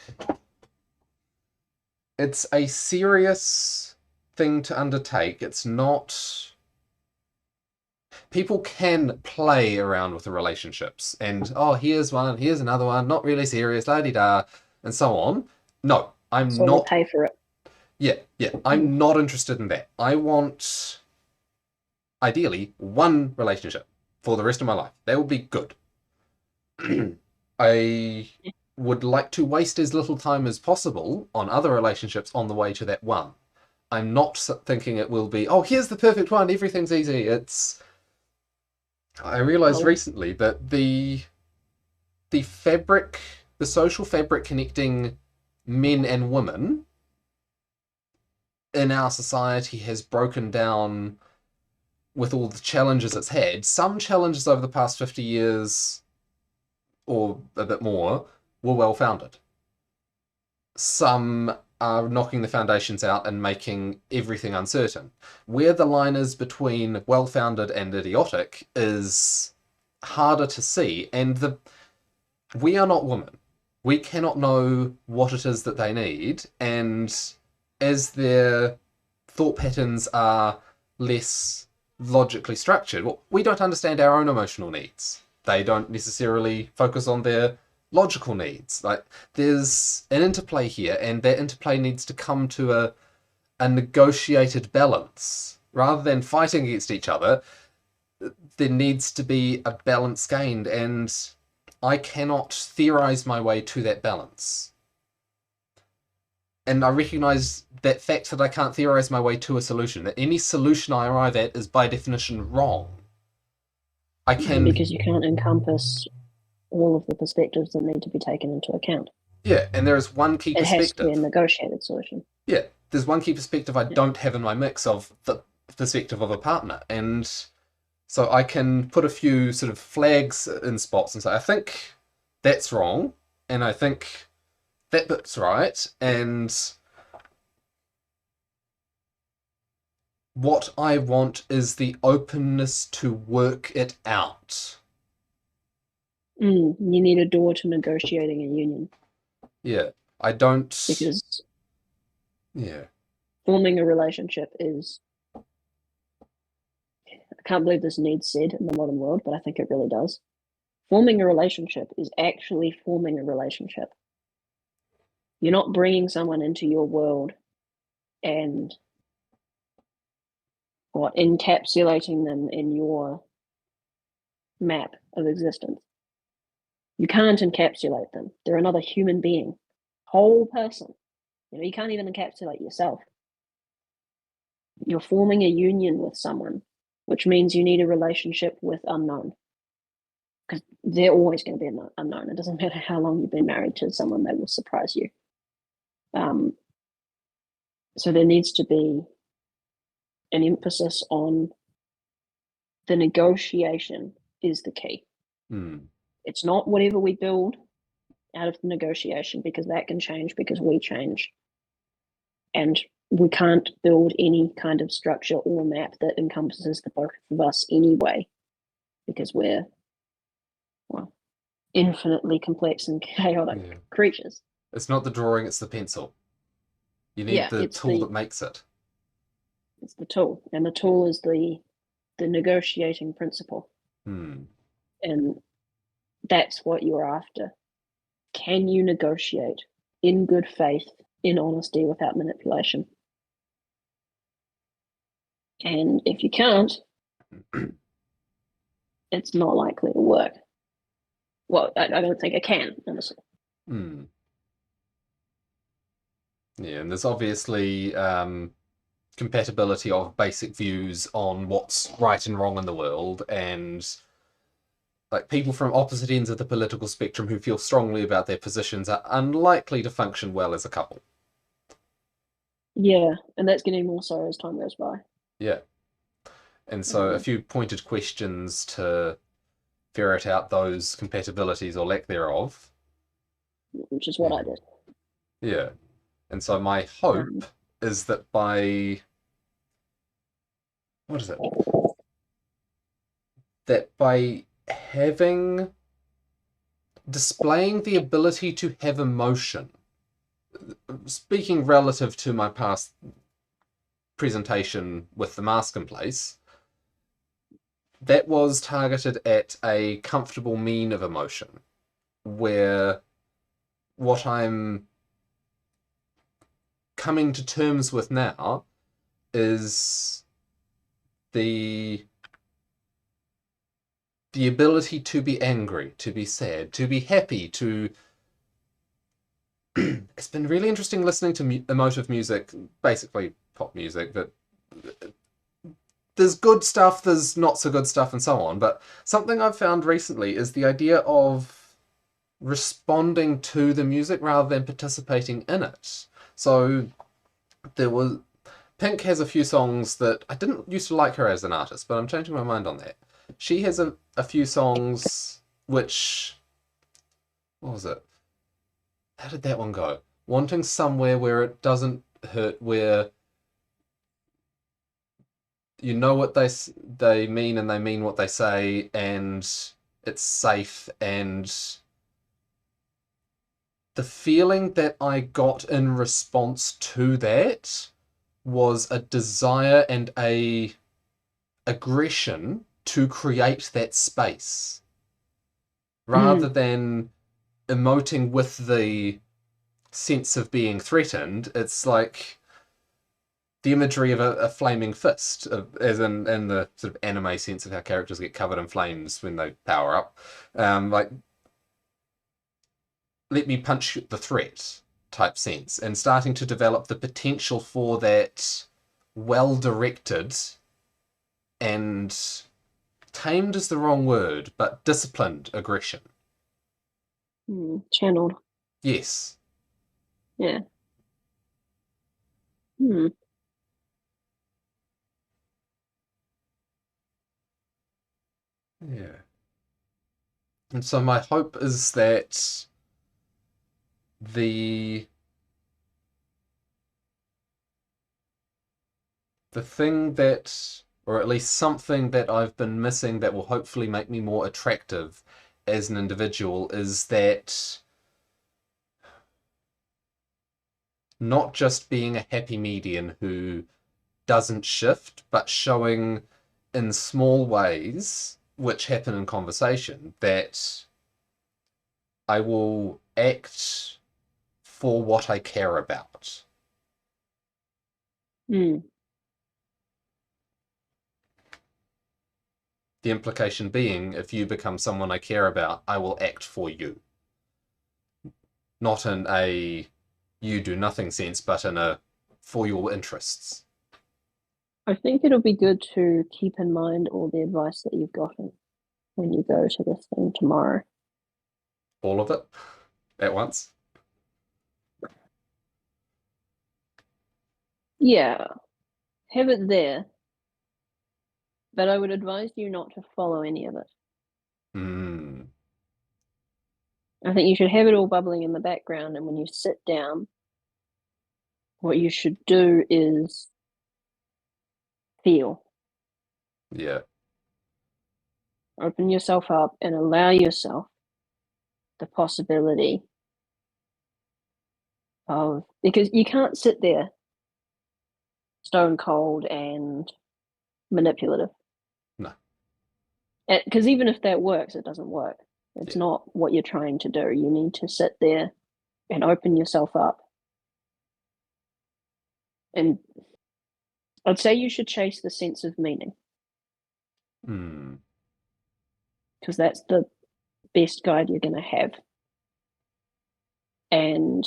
it's a serious thing to undertake. It's not. People can play around with the relationships and, oh, here's one, here's another one, not really serious, la di da, and so on. No, I'm So we not. pay for it. Yeah, yeah, Mm. I'm not interested in that. I want, ideally, one relationship for the rest of my life. That would be good. I would like to waste as little time as possible on other relationships on the way to that one. I'm not thinking it will be, oh, here's the perfect one, everything's easy. I realized Oh, recently that the fabric, the social fabric connecting men and women in our society has broken down with all the challenges it's had. Some challenges over the past 50 years or a bit more were well founded. Some are knocking the foundations out and making everything uncertain. Where the line is between well founded and idiotic is harder to see, and we are not women. We cannot know what it is that they need, and as their thought patterns are less logically structured, well, we don't understand our own emotional needs. They don't necessarily focus on their logical needs. Like there's an interplay here, and that interplay needs to come to a negotiated balance. Rather than fighting against each other, there needs to be a balance gained, and I cannot theorize my way to that balance. And I recognize that fact that I can't theorize my way to a solution, that any solution I arrive at is by definition wrong. I can, because you can't encompass all of the perspectives that need to be taken into account. yeah, and there is one key It has to be a perspective. negotiated solution. Yeah, there's one key perspective I Yeah. don't have in my mix of the perspective of a partner. And so I can put a few sort of flags in spots and say, I think that's wrong, and I think that bit's right, and what I want is the openness to work it out. You need a door to negotiating a union Yeah, I don't. because Yeah. forming a relationship is. I can't believe this needs said in the modern world, but I think it really does. Forming a relationship is actually forming a relationship. You're not bringing someone into your world and encapsulating them in your map of existence. You can't encapsulate them. They're another human being, whole person. You can't even encapsulate yourself. You're forming a union with someone, which means you need a relationship with unknown. Because they're always going to be unknown. It doesn't matter how long you've been married to someone, they will surprise you. Um, so there needs to be an emphasis on the negotiation is the key. Hmm. It's not whatever we build out of the negotiation because that can change because we change. And we can't build any kind of structure or map that encompasses the both of us anyway because we're, well, infinitely complex and chaotic Yeah. creatures. It's not the drawing, it's the pencil. You need Yeah, the tool that makes it. it's the tool, and the tool is the negotiating principle, Hmm. and that's what you're after. Can you negotiate in good faith, in honesty, without manipulation? And if you can't, it's not likely to work. Well, I don't think it can, honestly. Hmm. Yeah, and there's obviously compatibility of basic views on what's right and wrong in the world, and Like people from opposite ends of the political spectrum who feel strongly about their positions are unlikely to function well as a couple. Yeah, and that's getting more so as time goes by. Yeah. And so a Um, few pointed questions to ferret out those compatibilities or lack thereof. which is what I Yeah. did. Yeah. And so my hope Um, is that by what is it? That by having displaying the ability to have emotion, speaking relative to my past presentation with the mask in place, that was targeted at a comfortable mean of emotion, where what I'm coming to terms with now is the the ability to be angry, to be sad, to be happy, to it's been really interesting listening to emotive music, basically pop music, but there's good stuff, there's not so good stuff, and so on. But something I've found recently is the idea of responding to the music rather than participating in it. So there was Pink has a few songs that I didn't used to like her as an artist, but I'm changing my mind on that. She has a few songs which what was it? How did that one go? Wanting somewhere where it doesn't hurt, where you know what they mean and they mean what they say, and it's safe. And the feeling that I got in response to that was a desire and a aggression to create that space rather mm, than emoting with the sense of being threatened. It's like the imagery of a flaming fist, as in the sort of anime sense of how characters get covered in flames when they power up. Like, let me punch the threat type sense, and starting to develop the potential for that well directed and tamed is the wrong word, but disciplined aggression. channeled. Yes. Yeah. Hmm. Yeah. And so my hope is that the the thing that, or at least something that I've been missing that will hopefully make me more attractive as an individual is that not just being a happy median who doesn't shift, but showing in small ways, which happen in conversation, that I will act for what I care about. Mm. The implication being, if you become someone I care about, I will act for you. Not in a you do nothing sense, but in a for your interests. I think it'll be good to keep in mind all the advice that you've gotten when you go to this thing tomorrow. All of it at once. Yeah, have it there, but I would advise you not to follow any of it. Hmm. I think you should have it all bubbling in the background, and when you sit down, what you should do is feel. Yeah. Open yourself up and allow yourself the possibility of, because you can't sit there stone cold and manipulative. No. Because even if that works, it doesn't work. It's Yeah. not what you're trying to do. You need to sit there and open yourself up. And I'd say you should chase the sense of meaning Hmm. because that's the best guide you're going to have. And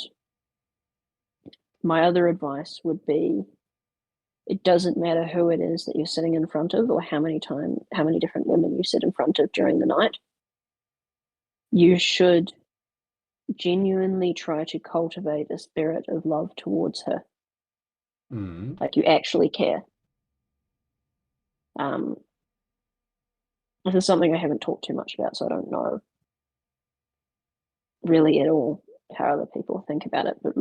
my other advice would be it doesn't matter who it is that you're sitting in front of or how many different women you sit in front of during the night. you should genuinely try to cultivate a spirit of love towards her. Mm. Like you actually care. Um, this is something I haven't talked too much about, so I don't know really at all how other people think about it. But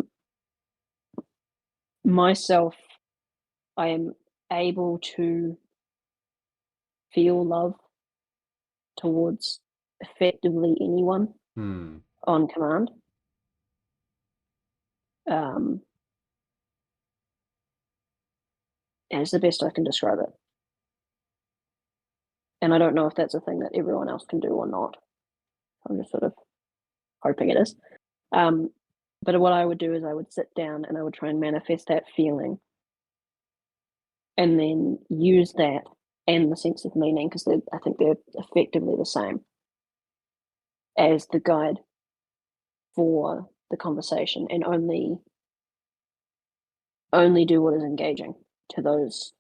myself, I am able to feel love towards effectively anyone Mm. on command. Um, and it's the best I can describe it. And I don't know if that's a thing that everyone else can do or not. I'm just sort of hoping it is. Um, but what I would do is I would sit down and I would try and manifest that feeling and then use that and the sense of meaning, because I think they're effectively the same, as the guide for the conversation, and only do what is engaging to those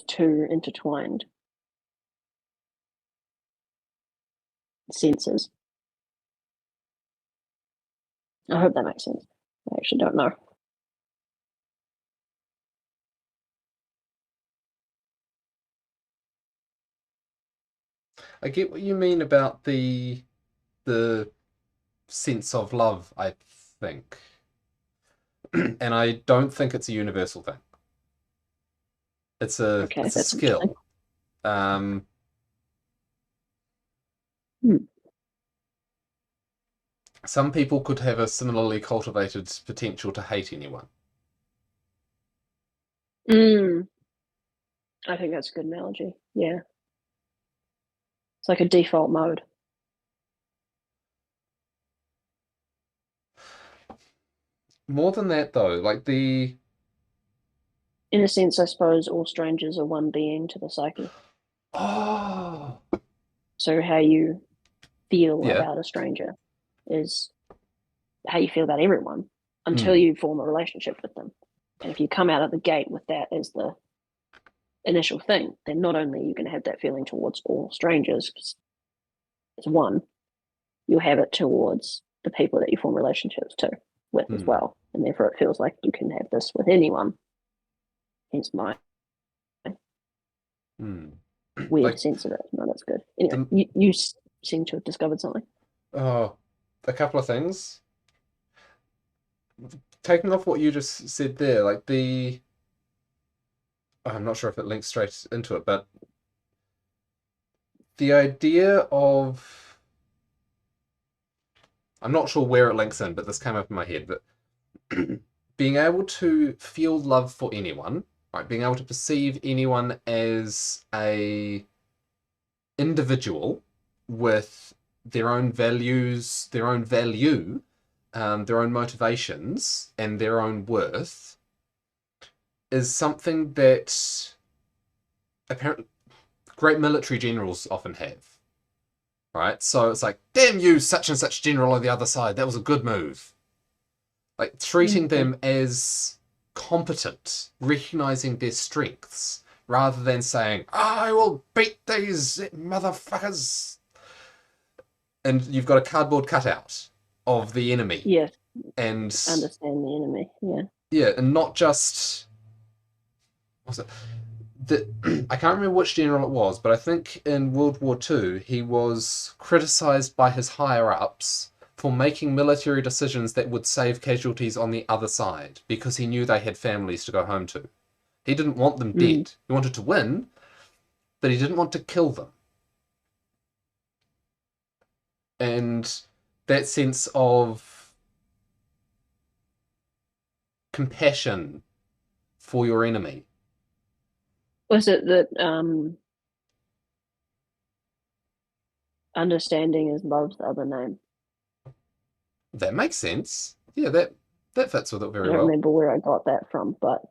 two intertwined senses. I hope that makes sense. I actually don't know. I get what you mean about the sense of love, I think. And I don't think it's a universal thing. Okay, It's a that's interesting. skill. Um, Hmm. some people could have a similarly cultivated potential to hate anyone. Mm, I think that's a good analogy. Yeah, it's like a default mode. More than that, though, In a sense, I suppose all strangers are one being to the psyche. oh So how you feel yeah, about a stranger is how you feel about everyone until mm, you form a relationship with them. And if you come out of the gate with that as the initial thing, then not only are you going to have that feeling towards all strangers, because it's one, you'll have it towards the people that you form relationships to with as mm, well. And therefore it feels like you can have this with anyone. Hence my mm. weird Like sense of it. No, that's good. Anyway, the you seem to have discovered something. oh, a couple of things. Taking off what you just said there, I'm not sure if it links straight into it, but the idea of I'm not sure where it links in, but this came up in my head. But being able to feel love for anyone, right? Being able to perceive anyone as a individual with their own values, their own value, their own motivations, and their own worth is something that apparently great military generals often have, right? So it's like, damn you, such and such general on the other side, that was a good move. Like treating Okay. them as competent, recognizing their strengths, rather than saying, I will beat these motherfuckers. And you've got a cardboard cutout of the enemy. Yes, And understand the enemy. Yeah. yeah, and not just what's it? I can't remember which general it was, but I think in World War II he was criticized by his higher ups for making military decisions that would save casualties on the other side because he knew they had families to go home to. He didn't want them Mm. dead. He wanted to win, but he didn't want to kill them. And that sense of compassion for your enemy. Was it that understanding is love's other name? That makes sense. Yeah, that fits with it I very don't well. remember where I got that from, but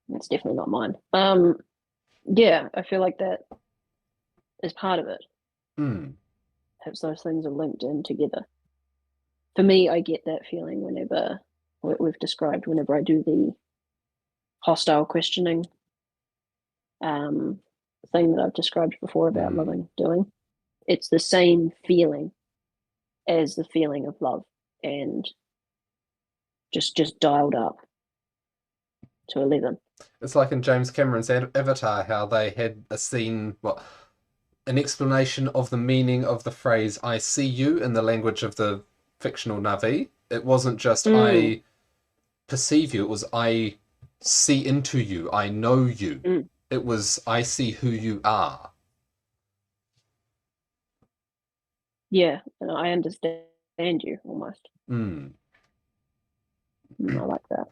it's definitely not mine. Yeah, I feel like that is part of it. Hmm. Perhaps those things are linked in together. For me, I get that feeling whenever what we've described, whenever I do the hostile questioning um, thing that I've described before about Hmm. loving doing. it's the same feeling as the feeling of love, and just dialed up to 11. It's like in James Cameron's Avatar, how they had a scene, what, an explanation of the meaning of the phrase "I see you" in the language of the fictional Navi. It wasn't just Mm, "I perceive you," it was "I see into you, I know you." mm. It was "I see who you are." Yeah, and I understand you almost. Mm. I like that.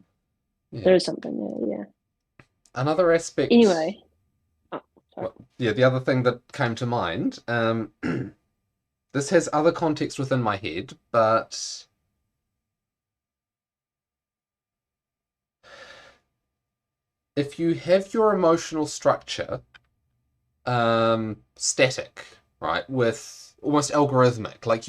There Yeah. is something there, yeah. Another aspect, Anyway, oh, sorry. well, yeah, the other thing that came to mind, this has other context within my head, but if you have your emotional structure static, right, with almost algorithmic, like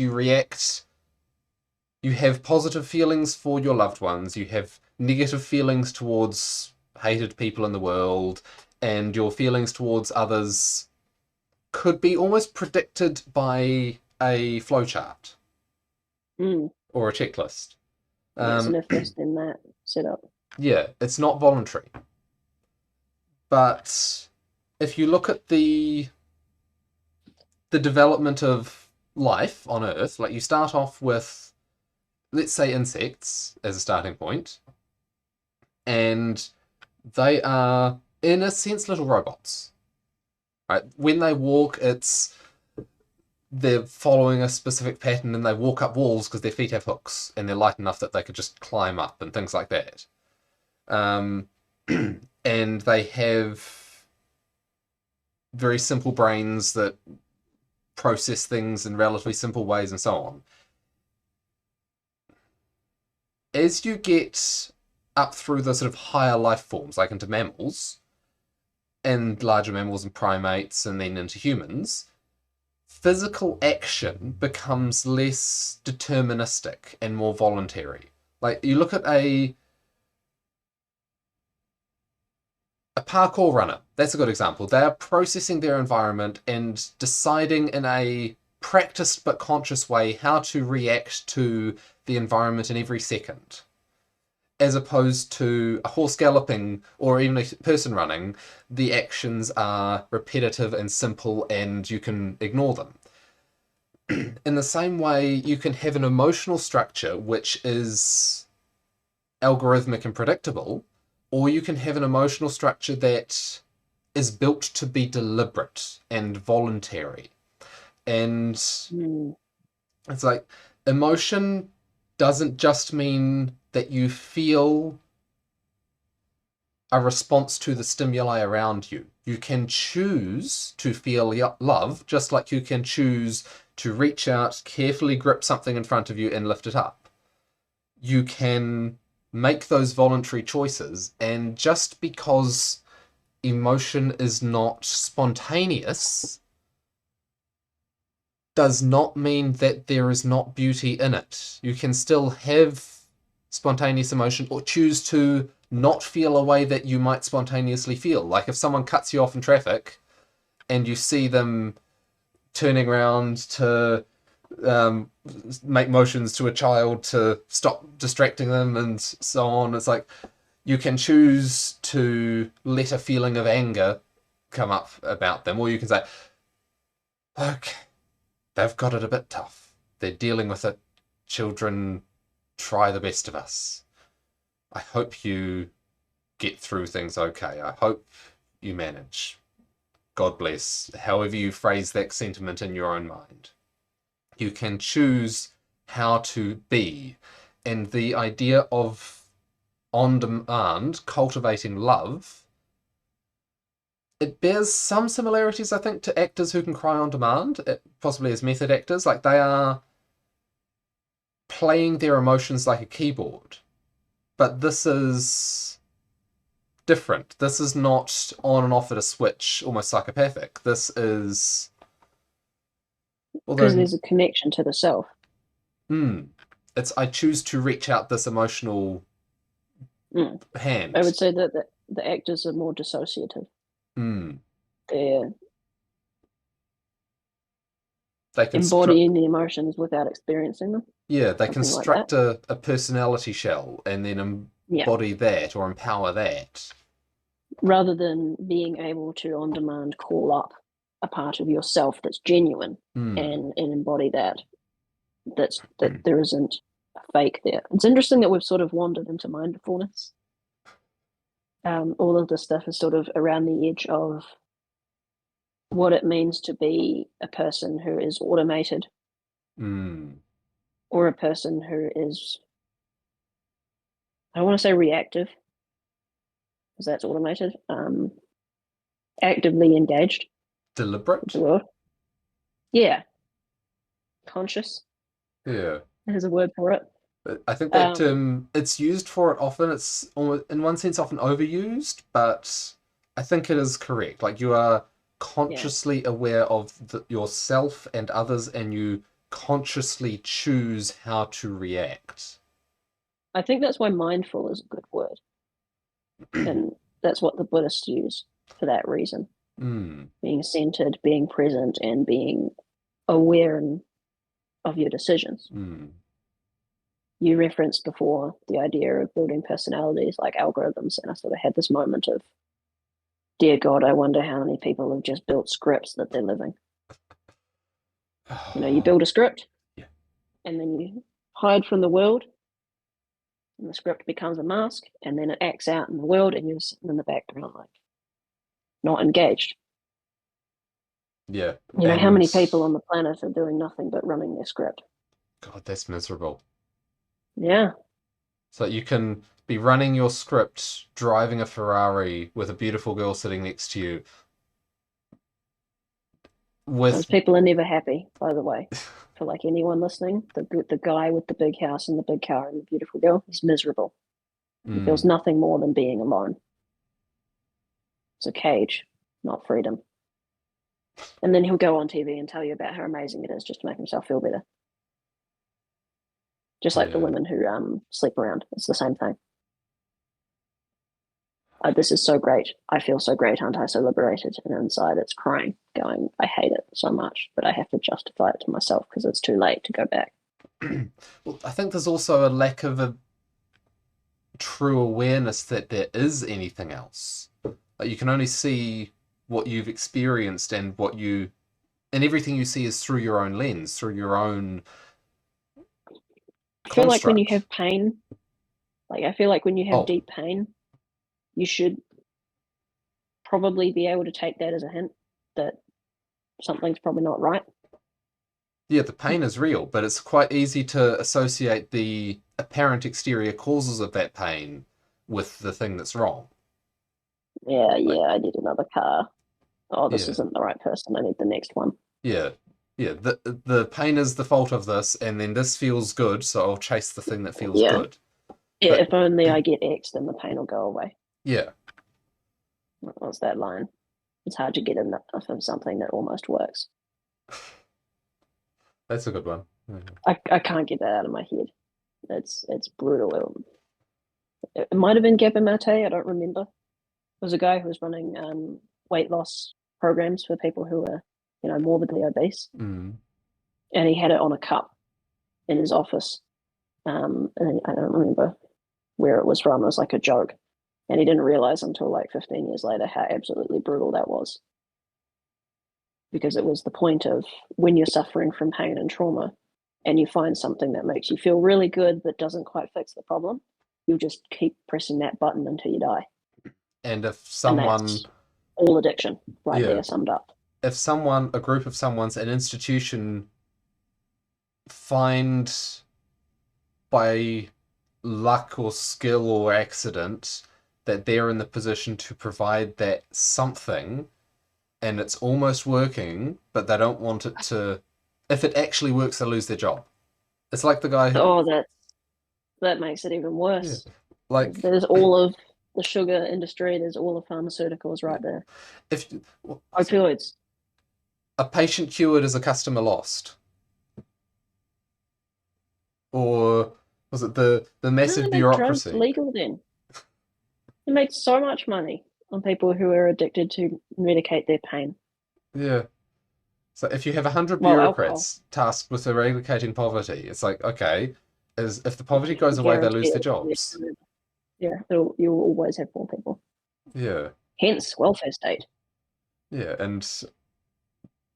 you have positive feelings for your loved ones, you have negative feelings towards hated people in the world, and your feelings towards others could be almost predicted by a flowchart Mm, or a checklist. yeah, it's an Um, if this then that setup. yeah, it's not voluntary. But if you look at the development of life on Earth, like you start off with, let's say, insects as a starting point, and they are, in a sense, little robots. Right? When they walk, they're following a specific pattern, and they walk up walls because their feet have hooks and they're light enough that they could just climb up and things like that. Um, and they have very simple brains that process things in relatively simple ways and so on. As you get up through the sort of higher life forms, like into mammals, and larger mammals and primates, and then into humans, physical action becomes less deterministic and more voluntary. Like you look at a parkour runner, that's a good example. They are processing their environment and deciding in a practiced but conscious way how to react to the environment in every second. As opposed to a horse galloping or even a person running, the actions are repetitive and simple and you can ignore them. In the same way, you can have an emotional structure which is algorithmic and predictable, or you can have an emotional structure that is built to be deliberate and voluntary. And Mm, it's like emotion doesn't just mean that you feel a response to the stimuli around you. You can choose to feel love, just like you can choose to reach out, carefully grip something in front of you, and lift it up. You can make those voluntary choices, and just because emotion is not spontaneous does not mean that there is not beauty in it. You can still have spontaneous emotion or choose to not feel a way that you might spontaneously feel. Like if someone cuts you off in traffic and you see them turning around to um, make motions to a child to stop distracting them and so on, it's like you can choose to let a feeling of anger come up about them, or you can say, okay, they've got it a bit tough. They're dealing with it. Children try the best of us. I hope you get through things okay. I hope you manage. God bless. However you phrase that sentiment in your own mind. You can choose how to be. And the idea of on demand cultivating love, it bears some similarities, I think, to actors who can cry on demand, possibly as method actors. Like they are playing their emotions like a keyboard. But this is different. This is not on and off at a switch, almost psychopathic. This is, because although, there's a connection to the self. hmm, it's I choose to reach out this emotional Mm. I hand. would say that the actors are more dissociative. Hmm, They're they construct, Embodying the emotions without experiencing them, yeah, they something like that. construct a personality shell and then Yeah. embody that or empower that. Rather than being able to on demand call up a part of yourself that's genuine Hmm. and embody that there isn't a fake there. It's interesting that we've sort of wandered into mindfulness. All of this stuff is sort of around the edge of what it means to be a person who is automated Hmm. or a person who is, I don't want to say reactive because that's automated, actively engaged with the Deliberate. world. Yeah, conscious Yeah. is a word for it. But I think that Um, it's used for it often. It's almost, in one sense, often overused, but I think it is correct. Like you are yeah, consciously aware of yourself and others, and you consciously choose how to react. I think that's why mindful is a good word, and that's what the Buddhists use for that reason. Mm, Being centered, being present, and being aware of your decisions. mm. You referenced before the idea of building personalities like algorithms, and I sort of had this moment of, dear God, I wonder how many people have just built scripts that they're living. You build a script Yeah. and then you hide from the world, and the script becomes a mask, and then it acts out in the world, and you're sitting in the background, like not engaged. Yeah. How And many people on the planet are doing nothing but running their script? God, that's miserable. Yeah. So you can be running your script, driving a Ferrari with a beautiful girl sitting next to you, Those with people are never happy, by the way. For like anyone listening, the guy with the big house and the big car and the beautiful girl, he's miserable. He feels mm, nothing more than being alone. It's a cage, not freedom. And then he'll go on TV and tell you about how amazing it is just to make himself feel better. Just like the yeah. women who sleep around. It's the same thing. This is so great. I feel so great, aren't I? So liberated. And inside it's crying, going, I hate it so much, but I have to justify it to myself because it's too late to go back. Well, I think there's also a lack of a true awareness that there is anything else. Like you can only see what you've experienced and everything you see is through your own lens, through your own I feel like when you construct. have pain, like I feel like when you have Oh, deep pain, you should probably be able to take that as a hint that something's probably not right. yeah, the pain is real, but it's quite easy to associate the apparent exterior causes of that pain with the thing that's wrong. Yeah, Like, yeah, I need another car. Oh, this yeah, isn't the right person. I need the next one. yeah, yeah. The pain is the fault of this, and then this feels good, so I'll chase the thing that feels Yeah. good. Yeah, But if only I get X, then the pain will go away. yeah, What was that line? It's hard to get enough of something that almost works. that's a good one. I can't get that out of my head. It's brutal. It might have been Gabor Mate. I don't remember. It was a guy who was running weight loss programs for people who were, morbidly obese, Mm. and he had it on a cup in his office. And I don't remember where it was from. It was like a joke, and he didn't realize until like 15 years later how absolutely brutal that was. Because it was the point of when you're suffering from pain and trauma, and you find something that makes you feel really good but doesn't quite fix the problem, you'll just keep pressing that button until you die. And if And someone, that's all addiction right yeah, there summed up. if someone, a group of someone's, an institution find by luck or skill or accident that they're in the position to provide that something and it's almost working, but they don't want it to. If it actually works, they lose their job. It's like the guy who, Oh, that makes it even yeah, worse. like There's all of the sugar industry, there's all the pharmaceuticals right there. if well, Opioids. a patient cured is a customer lost, or was it the Why don't massive they make drugs bureaucracy? legal then? They make so much money on people who are addicted to medicate their pain. Yeah, So if you have 100 Well, alcohol. bureaucrats tasked with eradicating poverty, it's like, okay, is if the poverty You goes can away, they guarantee lose their it will be jobs. forever. Yeah, you'll always have poor people. Yeah, Hence, welfare state. yeah. And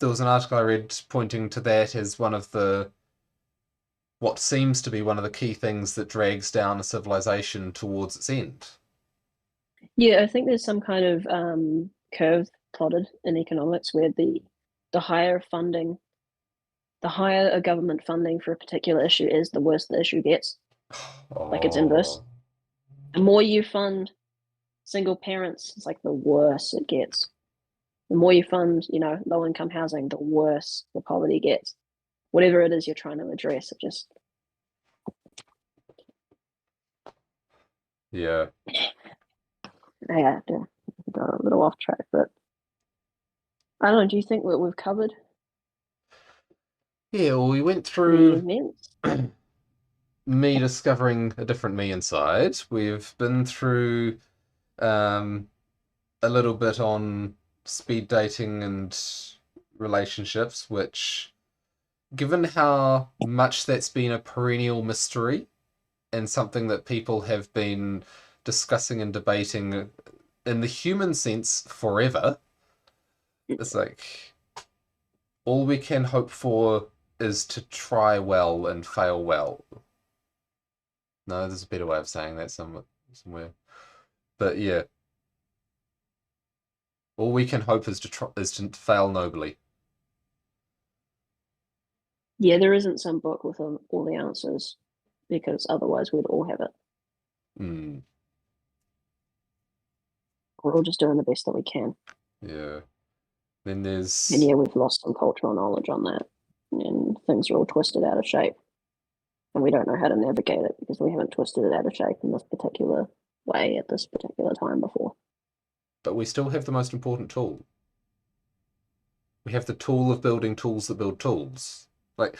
there was an article I read pointing to that as one of the what seems to be one of the key things that drags down a civilization towards its end. Yeah, I think there's some kind of curve plotted in economics where the higher funding, the higher a government funding for a particular issue is, the worse the issue gets. Like it's inverse. Oh, The more you fund single parents, it's like the worse it gets. The more you fund, low income housing, the worse the poverty gets. Whatever it is you're trying to address, it just yeah. yeah, got a little off track, but I don't know. Do you think that we've covered Yeah, well, we went the through events? me discovering a different me inside. We've been through um, a little bit on speed dating and relationships, which, given how much that's been a perennial mystery and something that people have been discussing and debating in the human sense forever, it's like all we can hope for is to try well and fail well. No, there's a better way of saying that somewhere. But yeah, all we can hope is to fail nobly. Yeah, there isn't some book with all the answers because otherwise we'd all have it. Hmm. We're all just doing the best that we can. Yeah. Then And there's yeah, we've lost some cultural knowledge on that. And things are all twisted out of shape. And we don't know how to navigate it because we haven't twisted it out of shape in this particular way at this particular time before. but we still have the most important tool. We have the tool of building tools that build tools. Like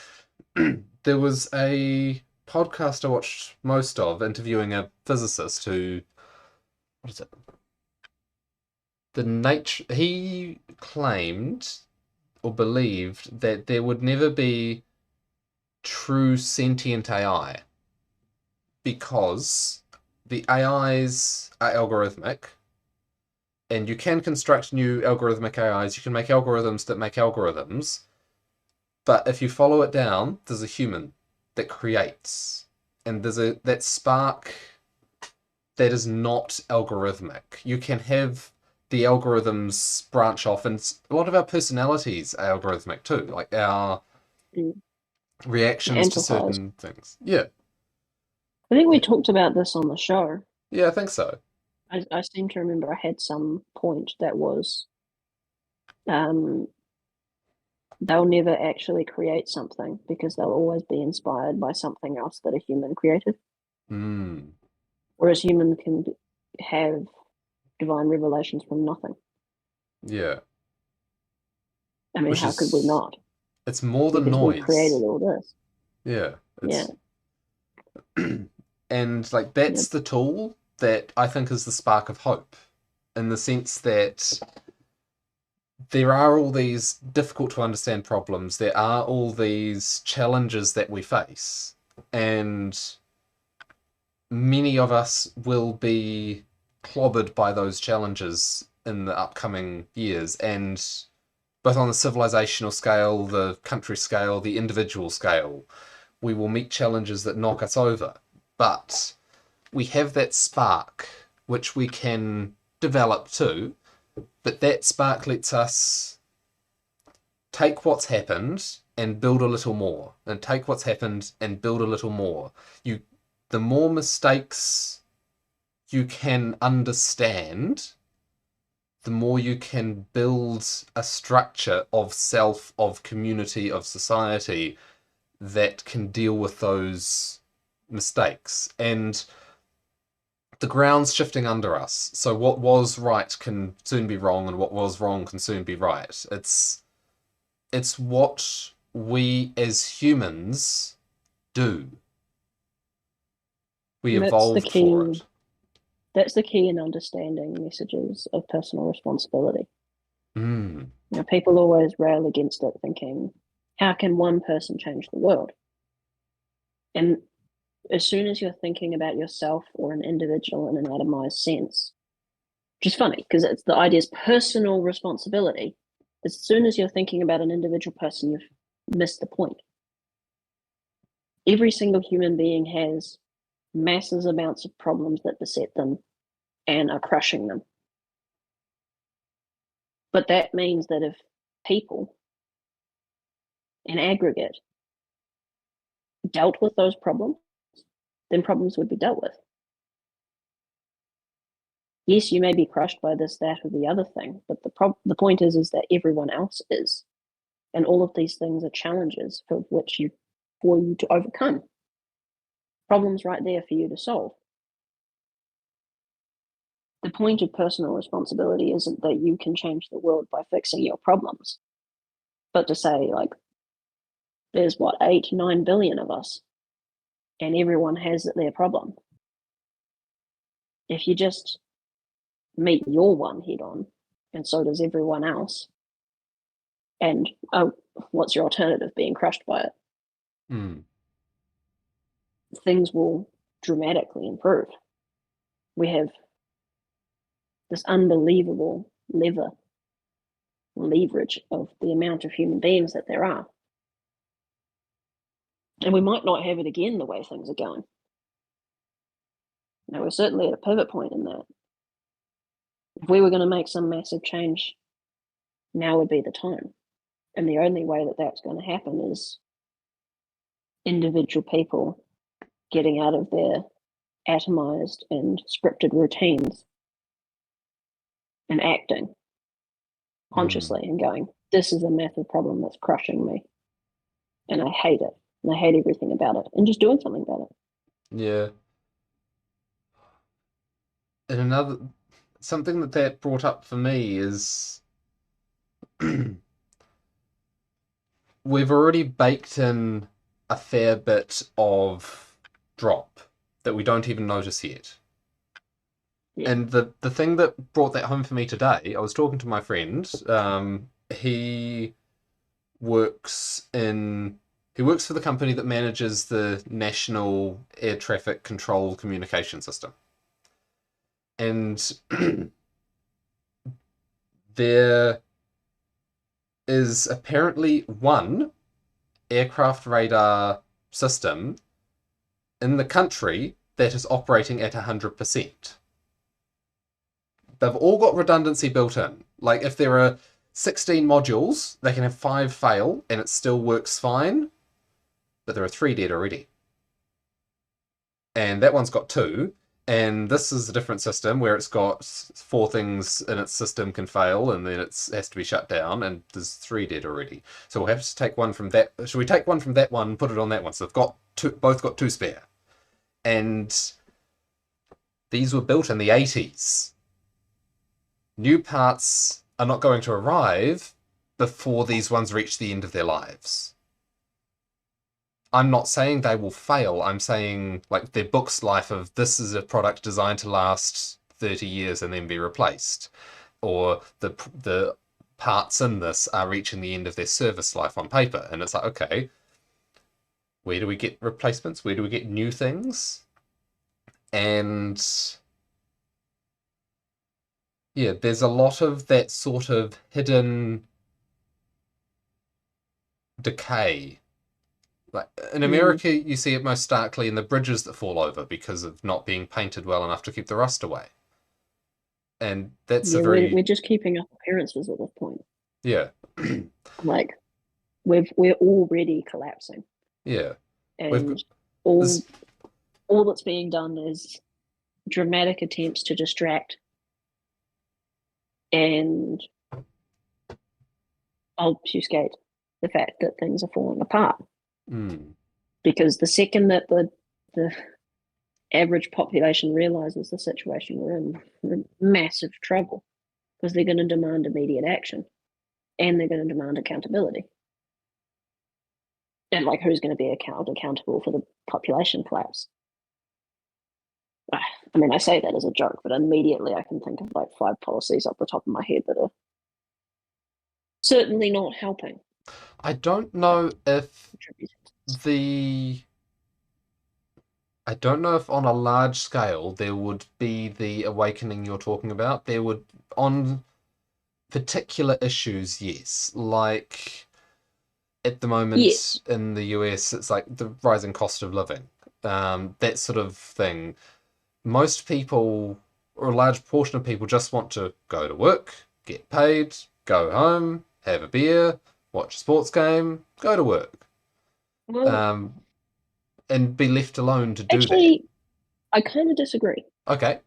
there was a podcast I watched most of interviewing a physicist who what is it? The nature he claimed or believed that there would never be true sentient AI because the AIs are algorithmic and you can construct new algorithmic AIs. You can make algorithms that make algorithms, but if you follow it down, there's a human that creates, and there's a that spark that is not algorithmic. You can have the algorithms branch off, and a lot of our personalities are algorithmic too, like our Mm. reactions to Amplifiers. certain things. Yeah, I think we yeah, talked about this on the show. yeah. I think so. I seem to remember I had some point that was um, they'll never actually create something because they'll always be inspired by something else that a human created. Hmm. Whereas human can have divine revelations from nothing. Yeah, I mean, which how could we is not? it's more than Because we created noise. all this. Yeah, Yeah. it's and like Yeah. that's the tool that I think is the spark of hope, in the sense that there are all these difficult to understand problems, there are all these challenges that we face, and many of us will be clobbered by those challenges in the upcoming years, and both on the civilizational scale, the country scale, the individual scale, we will meet challenges that knock us over. But we have that spark which we can develop too, but that spark lets us take what's happened and build a little more, and take what's happened and build a little more. You, the more mistakes you can understand, the more you can build a structure of self, of community, of society that can deal with those mistakes. And the ground's shifting under us. So what was right can soon be wrong, and what was wrong can soon be right. It's what we as humans do. We And that's the evolved for key. it. That's the key in understanding messages of personal responsibility. Mm. People always rail against it, thinking, how can one person change the world? And as soon as you're thinking about yourself or an individual in an atomized sense, which is funny because it's the idea is personal responsibility. As soon as you're thinking about an individual person, you've missed the point. Every single human being has massive amounts of problems that beset them and are crushing them. But that means that if people in aggregate dealt with those problems, then problems would be dealt with. Yes, you may be crushed by this, that, or the other thing, but the point is that everyone else is, and all of these things are challenges for you to overcome. Problems right there for you to solve. The point of personal responsibility isn't that you can change the world by fixing your problems, but to say, like, there's 8-9 billion of us, and everyone has their problem. If you just meet your one head on, and so does everyone else, and what's your alternative? Being crushed by it. Mm. Things will dramatically improve. We have this unbelievable leverage of the amount of human beings that there are. And we might not have it again the way things are going. We're certainly at a pivot point in that. If we were going to make some massive change, now would be the time. And the only way that that's going to happen is individual people getting out of their atomized and scripted routines and acting consciously and going, this is a massive problem that's crushing me. And I hate it. And I hate everything about it. And just doing something about it. Yeah. And something that brought up for me is we've already baked in a fair bit of drop that we don't even notice yet. Yeah. And the thing that brought that home for me today, I was talking to my friend. He works in he works for the company that manages the National Air Traffic Control Communication System. And there is apparently one aircraft radar system in the country that is operating at 100%. They've all got redundancy built in. Like, if there are 16 modules, they can have 5 fail and it still works fine, but there are 3 dead already. And that one's got 2. And this is a different system where it's got 4 things in its system can fail and then it has to be shut down, and there's 3 dead already. So we'll have to take one from that. Should we take one from that one and put it on that one? So they've got both got 2 spare. And these were built in the 80s. New parts are not going to arrive before these ones reach the end of their lives. I'm not saying they will fail. I'm saying, like, their book's life of this is a product designed to last 30 years and then be replaced. Or the parts in this are reaching the end of their service life on paper. And it's like, okay, where do we get replacements? Where do we get new things? And yeah, there's a lot of that sort of hidden decay. Like in America, you see it most starkly in the bridges that fall over because of not being painted well enough to keep the rust away. And that's a Yeah, very we're just keeping up appearances at this point. yeah. Like, we're already collapsing. Yeah. We've got And all this all that's being done is dramatic attempts to distract and obfuscate the fact that things are falling apart. mm, Because the second that the average population realizes the situation we're in massive trouble, because they're going to demand immediate action and they're going to demand accountability. And, like, who's going to be accountable for the population collapse? I mean, I say that as a joke, but immediately I can think of like 5 policies off the top of my head that are Certainly not helping. I don't know if Contributing. the I don't know if on a large scale there would be the awakening you're talking about. There would on particular issues, yes. Like at the moment Yes. in the US, it's like the rising cost of living, that sort of thing. Most people, or a large portion of people, just want to go to work, get paid, go home, have a beer, watch a sports game, go to work, Well, um, and be left alone to do that. actually, I kind of disagree Okay,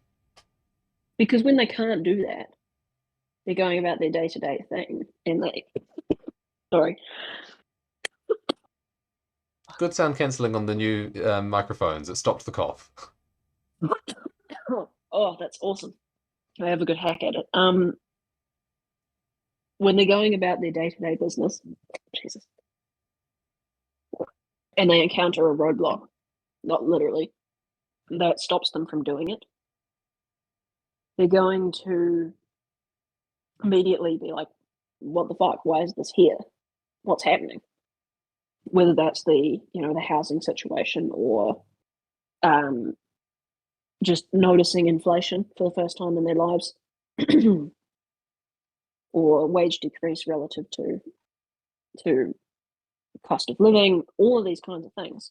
because when they can't do that, they're going about their day to day thing, and sorry, good sound cancelling on the new microphones. It stopped the cough. oh, that's awesome. I have a good hack at it. When they're going about their day to day business, Jesus, and they encounter a roadblock, not literally, that stops them from doing it, they're going to immediately be like, "What the fuck? Why is this here? What's happening?" Whether that's the housing situation or um, just noticing inflation for the first time in their lives, or wage decrease relative to cost of living, all of these kinds of things.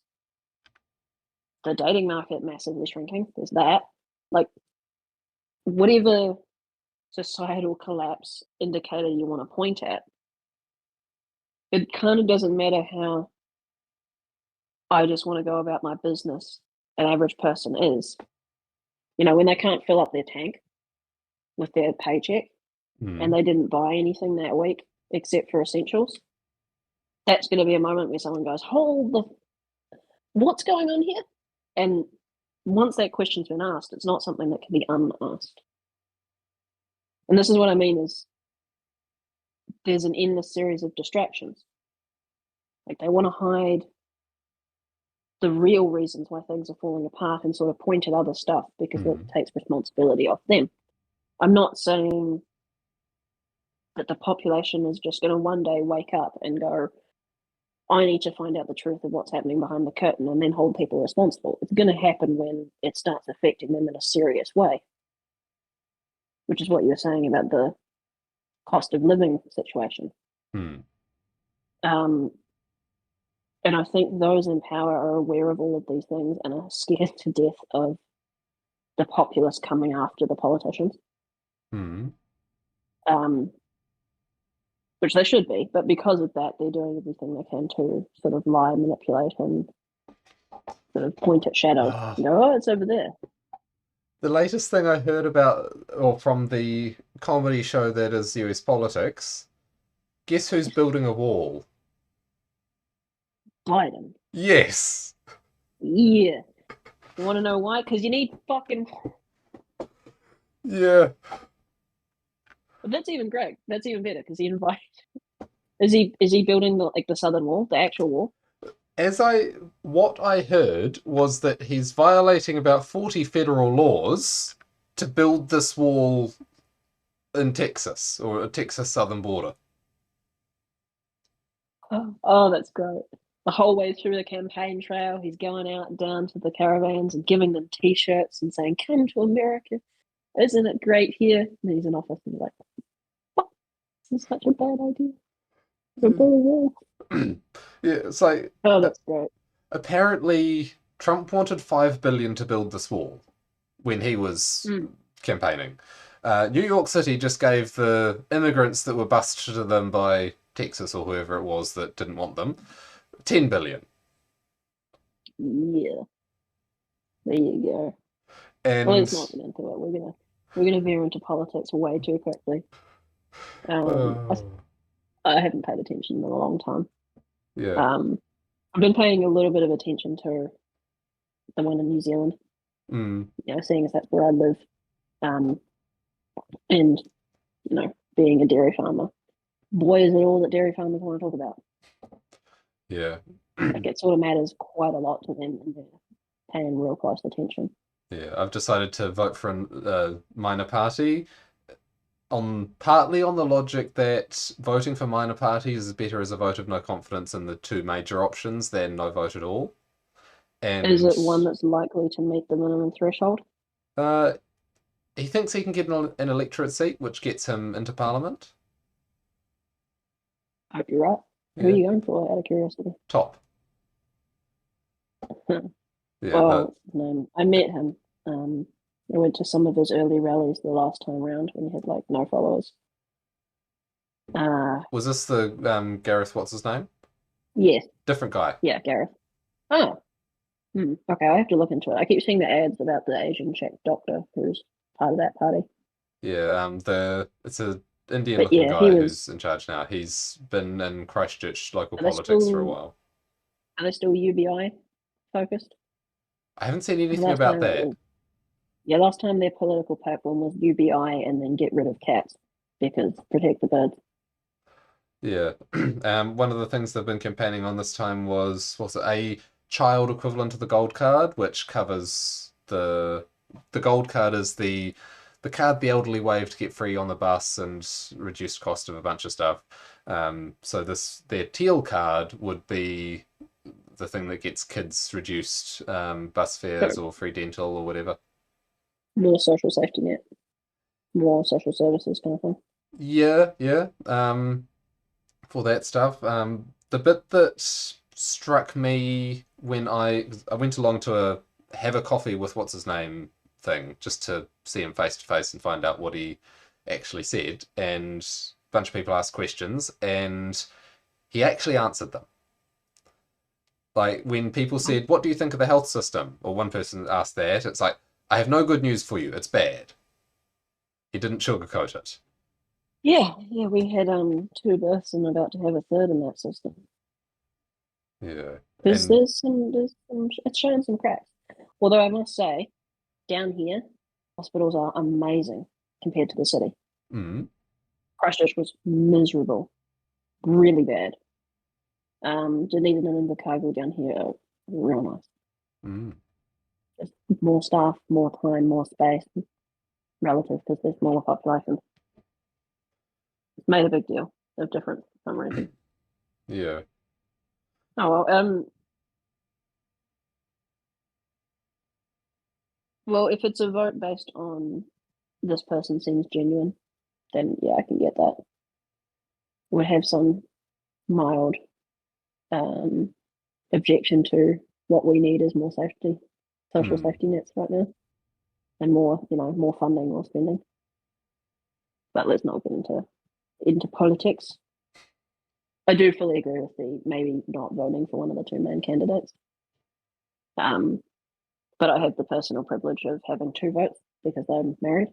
The dating market massively shrinking. There's that. Like whatever societal collapse indicator you want to point at, it kind of doesn't matter how I just want to go about my business an average person is. When they can't fill up their tank with their paycheck and Hmm. they didn't buy anything that week except for essentials, that's going to be a moment where someone goes, "Hold the, what's going on here?" And once that question's been asked, it's not something that can be unasked. And this is what I mean is there's an endless series of distractions. Like they want to hide the real reasons why things are falling apart and sort of point at other stuff because it Hmm. takes responsibility off them. I'm not saying that the population is just going to one day wake up and go, "I need to find out the truth of what's happening behind the curtain," and then hold people responsible. It's going to happen when it starts affecting them in a serious way, which is what you were saying about the cost of living situation. Hmm. Um, and I think those in power are aware of all of these things and are scared to death of the populace coming after the politicians, Hmm. um, which they should be. But because of that, they're doing everything they can to sort of lie, manipulate, and sort of point at shadow Ah, and go, "Oh, it's over there." the latest thing I heard about, or from the comedy show that is US politics, guess who's building a wall? Biden. Yes. Yeah. You want to know why? Because you need fucking. Yeah. But that's even great. That's even better because he invited. Is he building the southern wall, the actual wall? As I what I heard was that he's violating about 40 federal laws to build this wall in Texas or a Texas southern border. Oh, that's great. The whole way through the campaign trail, he's going out down to the caravans and giving them T-shirts and saying, "Come to America, isn't it great here?" And he's in office and he's like, "What? This is such a bad idea. We're Yeah, building a wall." it's like Oh, that's great. apparently Trump wanted 5 billion to build this wall when he was Mm. campaigning. New York City just gave the immigrants that were bused to them by Texas or whoever it was that didn't want them 10 billion. Yeah, there you go. Well, And let's not get into it. We're gonna veer into politics way too quickly. Um, I, oh, I haven't paid attention in a long time. yeah. Um, I've been paying a little bit of attention to the one in New Zealand. Mm, Seeing as that's where I live, um, and being a dairy farmer. Boy, is it all that dairy farmers want to talk about. yeah. Like it sort of matters quite a lot to them, and they're paying real close attention. Yeah, I've decided to vote for a minor party on partly on the logic that voting for minor parties is better as a vote of no confidence in the two major options than no vote at all. Is And it one that's likely to meet the minimum threshold? uh, he thinks he can get an electorate seat, which gets him into Parliament. I hope you're right. Who are Yeah, you going for, out of curiosity? top. Yeah, but Well, no, I met him. I went to some of his early rallies the last time round when he had like no followers. Uh, was this the Gareth? What's his name? yes, Different guy. yeah, Gareth. Oh, okay, I have to look into it. I keep seeing the ads about the Asian chick doctor who's part of that party. Yeah, it's a Indian But looking yeah, he guy was. who's in charge now. He's been in Christchurch local Are they politics for a still while. are they still UBI focused? I haven't seen Because anything last about time that. last time their political platform was UBI and then get rid of cats because protect the birds. Yeah. One of the things they've been campaigning on this time was it a child equivalent of the gold card, which covers the gold card is the card the elderly wave to get free on the bus and reduced cost of a bunch of stuff. So this their teal card would be the thing that gets kids reduced bus fares So or free dental or whatever. more social safety net, more social services kind of thing. Yeah, yeah. For that stuff. The bit that struck me when I went along to a have a coffee with what's his name thing just to see him face to face and find out what he actually said, and a bunch of people asked questions, and he actually answered them. Like when people said, "What do you think of the health system?" or one person asked that, it's like, "I have no good news for you. It's bad." He didn't sugarcoat it. Yeah, yeah, we had two births and about to have a third in that system. Yeah, Because and there's some it's showing some cracks. Although I must say, down here, hospitals are amazing compared to the city. mm, Christchurch was miserable, really bad. Dunedin and Invercargill down here are real nice. mm, Just more staff, more time, more space, relative because there's smaller population. It's made a big deal of difference for some reason. yeah, Oh well, well, if it's a vote based on this person seems genuine, then yeah, I can get that. Would have some mild um, objection to what we need is more safety, social mm, safety nets right now, and more, more funding, more spending. But let's not get into politics. I do fully agree with the maybe not voting for one of the two main candidates. Um, but I have the personal privilege of having two votes because I'm married.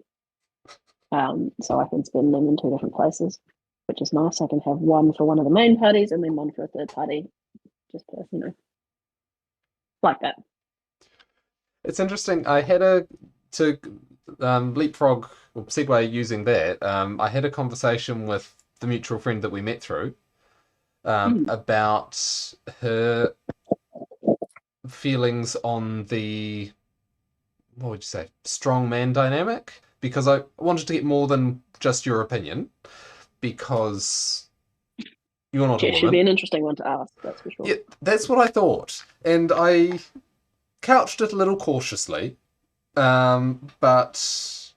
So I can spend them in two different places, which is nice. I can have one for one of the main parties and then one for a third party, just to, like that. it's interesting. I had to leapfrog or segue using that. I had a conversation with the mutual friend that we met through Mm. about her feelings on the what would you say strong man dynamic because I wanted to get more than just your opinion because you're not a It should be woman. an interesting one to ask, that's for sure. Yeah, that's what I thought, and I couched it a little cautiously, but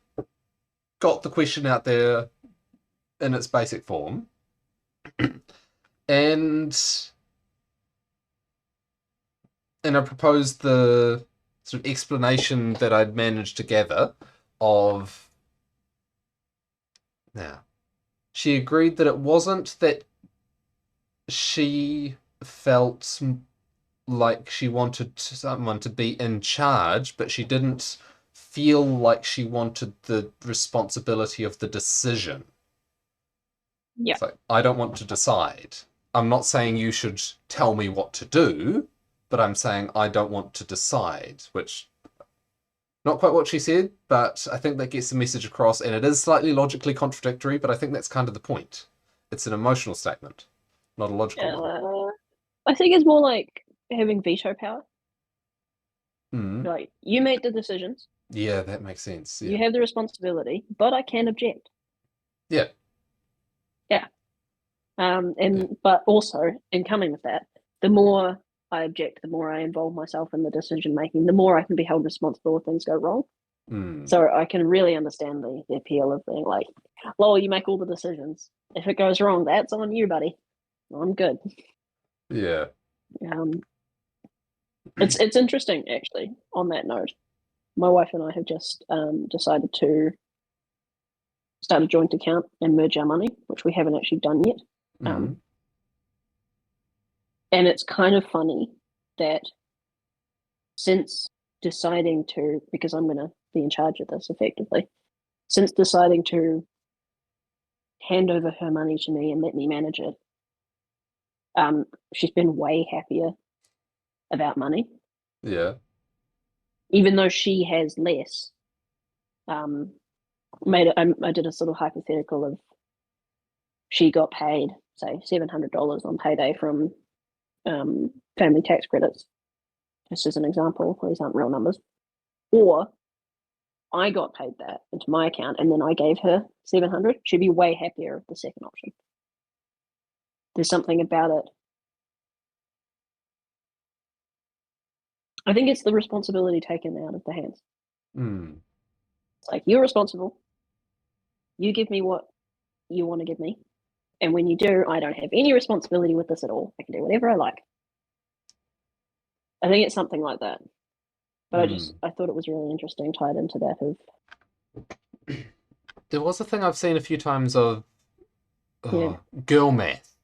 got the question out there in its basic form. And I proposed the sort of explanation that I'd managed to gather of now. She agreed that it wasn't that she felt like she wanted someone to be in charge, but she didn't feel like she wanted the responsibility of the decision. Yeah. It's like, I don't want to decide. I'm not saying you should tell me what to do, but I'm saying I don't want to decide, which not quite what she said, but I think that gets the message across, and it is slightly logically contradictory, but I think that's kind of the point. It's an emotional statement, not a logical one. I think it's more like having veto power. Mm. Like, you make the decisions, Yeah, that makes sense. you Yeah. have the responsibility, but I can object. Yeah. Yeah. Yeah. But also in coming with that, the more I object, the more I involve myself in the decision making, the more I can be held responsible if things go wrong. Mm. So I can really understand the appeal of being like, lol, you make all the decisions. If it goes wrong, that's on you, buddy. I'm good. Yeah. Um, it's interesting actually. On that note, my wife and I have just decided to start a joint account and merge our money, which we haven't actually done yet. Um, Mm. and it's kind of funny that since deciding to, because I'm going to be in charge of this effectively, since deciding to hand over her money to me and let me manage it, she's been way happier about money, Yeah. even though she has less. Um, I did a sort of hypothetical of she got paid say $700 on payday from family tax credits, just as an example. These aren't real numbers. Or I got paid that into my account and then I gave her 700. She'd be way happier with the second option. There's something about it. I think it's the responsibility taken out of the hands. Mm. It's like you're responsible. You give me what you want to give me, and when you do, I don't have any responsibility with this at all. I can do whatever I like. I think it's something like that. But Mm. I thought it was really interesting tied into that of There was a thing I've seen a few times of yeah. girl math.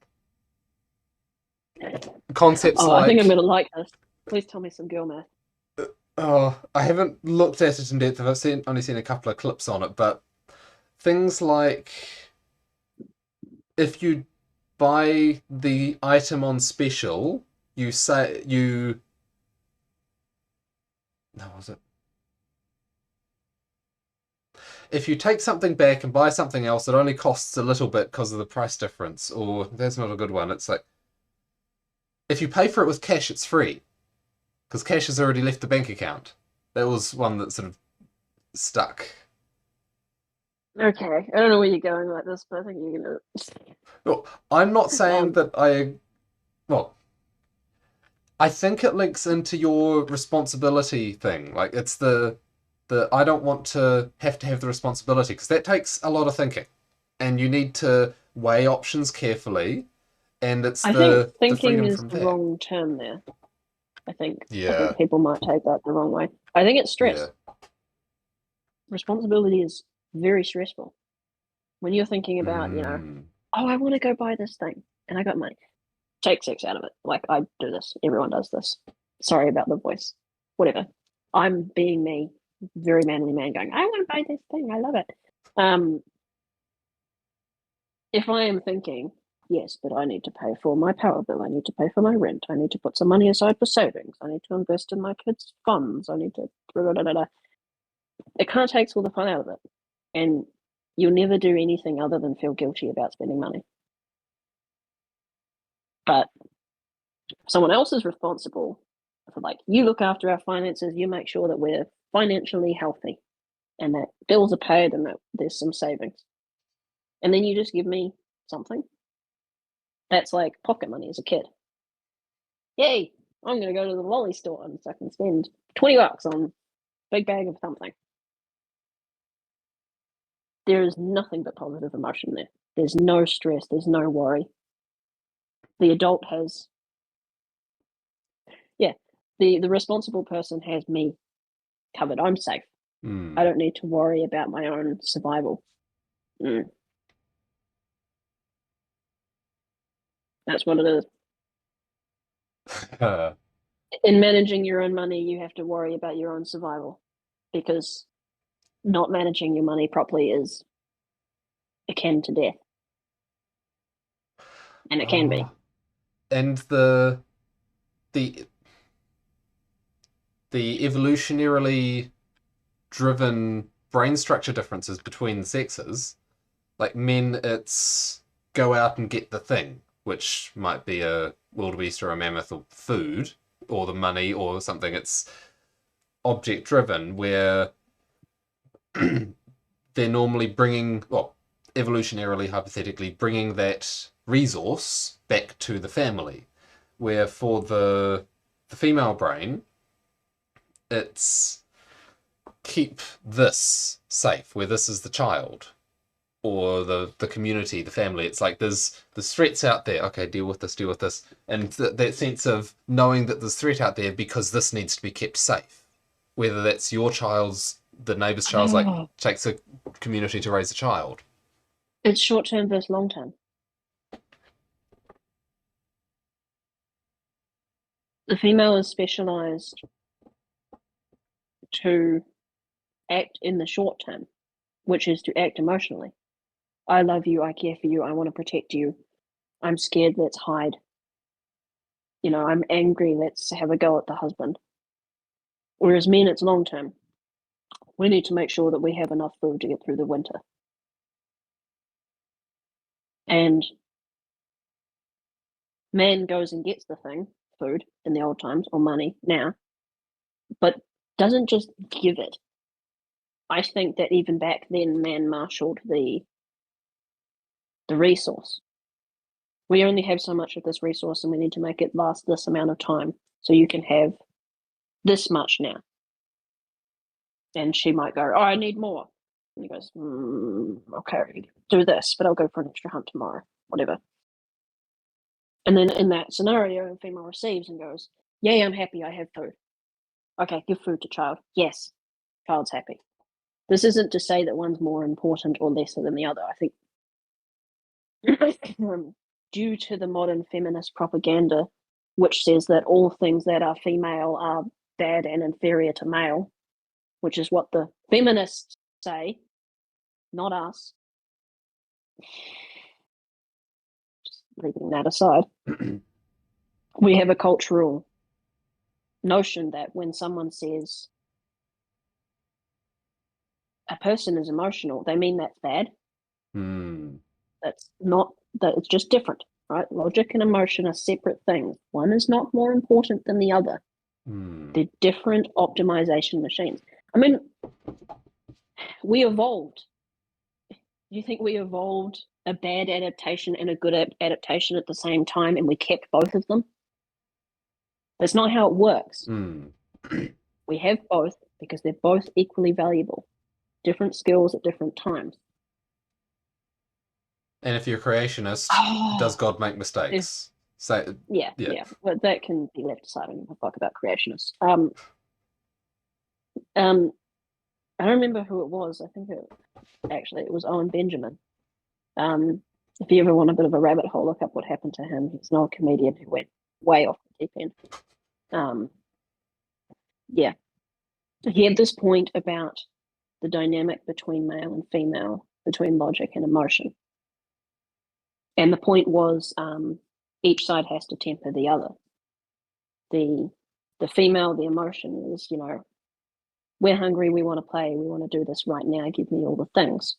Concepts Oh, I think I'm like, gonna like this. Please tell me some girl math. oh, I haven't looked at it in depth. Only seen a couple of clips on it, but things like if you buy the item on special, you say you. No, was it? If you take something back and buy something else, it only costs a little bit because of the price difference. Or that's not a good one. It's like if you pay for it with cash, it's free because cash has already left the bank account. That was one that sort of stuck. Okay, I don't know where you're going like this, but I think you're gonna. Well, I'm not saying Um, that I. Well, I think it links into your responsibility thing. Like it's the I don't want to have the responsibility because that takes a lot of thinking, and you need to weigh options carefully, and it's I think the thinking freedom is from the there. wrong term there. I Yeah, think people might take that the wrong way. I think it's yeah. stress. Responsibility is very stressful when you're thinking about, Mm. oh, I want to go buy this thing, and I got money. Take sex out of it. Like I do this. Everyone does this. Sorry about the voice. Whatever. I'm being me, very manly man going, I want to buy this thing. I love it. Um, if I am thinking, yes, but I need to pay for my power bill, I need to pay for my rent, I need to put some money aside for savings, I need to invest in my kids' funds, I need to it kind of takes all the fun out of it. And you'll never do anything other than feel guilty about spending money. But someone else is responsible for like you look after our finances, you make sure that we're financially healthy and that bills are paid and that there's some savings. And then you just give me something. That's like pocket money as a kid. Yay, I'm gonna go to the lolly store and so I can spend $20 on a big bag of something. There is nothing but positive emotion there. There's no stress, there's no worry. The adult has yeah, the responsible person has me covered. I'm safe. I Mm. don't need to worry about my own survival. Mm, that's what it is. In managing your own money, you have to worry about your own survival because not managing your money properly is akin to death, and it can be. Oh, and the the evolutionarily driven brain structure differences between the sexes. Like men, it's go out and get the thing, which might be a wildebeest or a mammoth or food or the money or something. It's object driven, where they're normally bringing, well, evolutionarily, hypothetically, bringing that resource back to the family. Where for the female brain, it's keep this safe, where this is the child or the community, the family. It's like there's threats out there. Okay, deal with this, and that sense of knowing that there's threat out there because this needs to be kept safe. Whether that's your child's, the neighbour's child's, like Oh, takes a community to raise a child. it's short term versus long term. The female is specialized to act in the short term, which is to act emotionally. I love you, I care for you, I want to protect you. I'm scared, let's hide. I'm angry, let's have a go at the husband. Whereas men, it's long term. We need to make sure that we have enough food to get through the winter. And man goes and gets the thing, food, in the old times, or money now, but doesn't just give it. I think that even back then, man marshaled the resource. We only have so much of this resource and we need to make it last this amount of time. So you can have this much now. And she might go, oh, I need more. And he goes, okay, do this, but I'll go for an extra hunt tomorrow, whatever. And then in that scenario, a female receives and goes, yay, I'm happy, I have food. Okay, give food to child. Yes, child's happy. This isn't to say that one's more important or lesser than the other. I think due to the modern feminist propaganda, which says that all things that are female are bad and inferior to male, which is what the feminists say, not us. Just leaving that aside, we have a cultural notion that when someone says a person is emotional, they mean that's bad. That's not, that it's just different, right? Logic and emotion are separate things. One is not more important than the other. They're different optimization machines. I mean, we evolved. Do you think we evolved a bad adaptation and a good adaptation at the same time and we kept both of them? That's not how it works. We have both because they're both equally valuable. Different skills at different times. And if you're a creationist, does God make mistakes? So yeah. Well, that can be left aside. I don't give a fuck about creationists. I don't remember who it was. I think it was Owen Benjamin. If you ever want a bit of a rabbit hole, look up what happened to him. He's an old comedian who went way off the deep end. Yeah. He had this point about the dynamic between male and female, between logic and emotion. And the point was each side has to temper the other. The female, the emotion is, we're hungry, we want to play, we want to do this right now, give me all the things.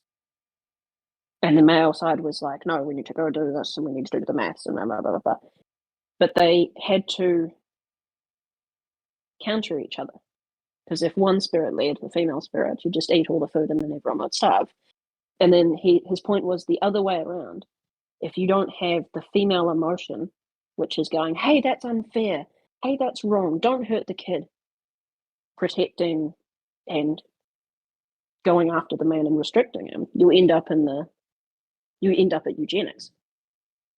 And the male side was like, no, we need to go do this and we need to do the maths and blah, blah, blah, blah. But they had to counter each other. Because if one spirit led the female spirit, you just eat all the food and then everyone would starve. And then his point was the other way around. If you don't have the female emotion, which is going, hey, that's unfair, hey, that's wrong, don't hurt the kid, protecting and going after the man and restricting him, you end up at eugenics,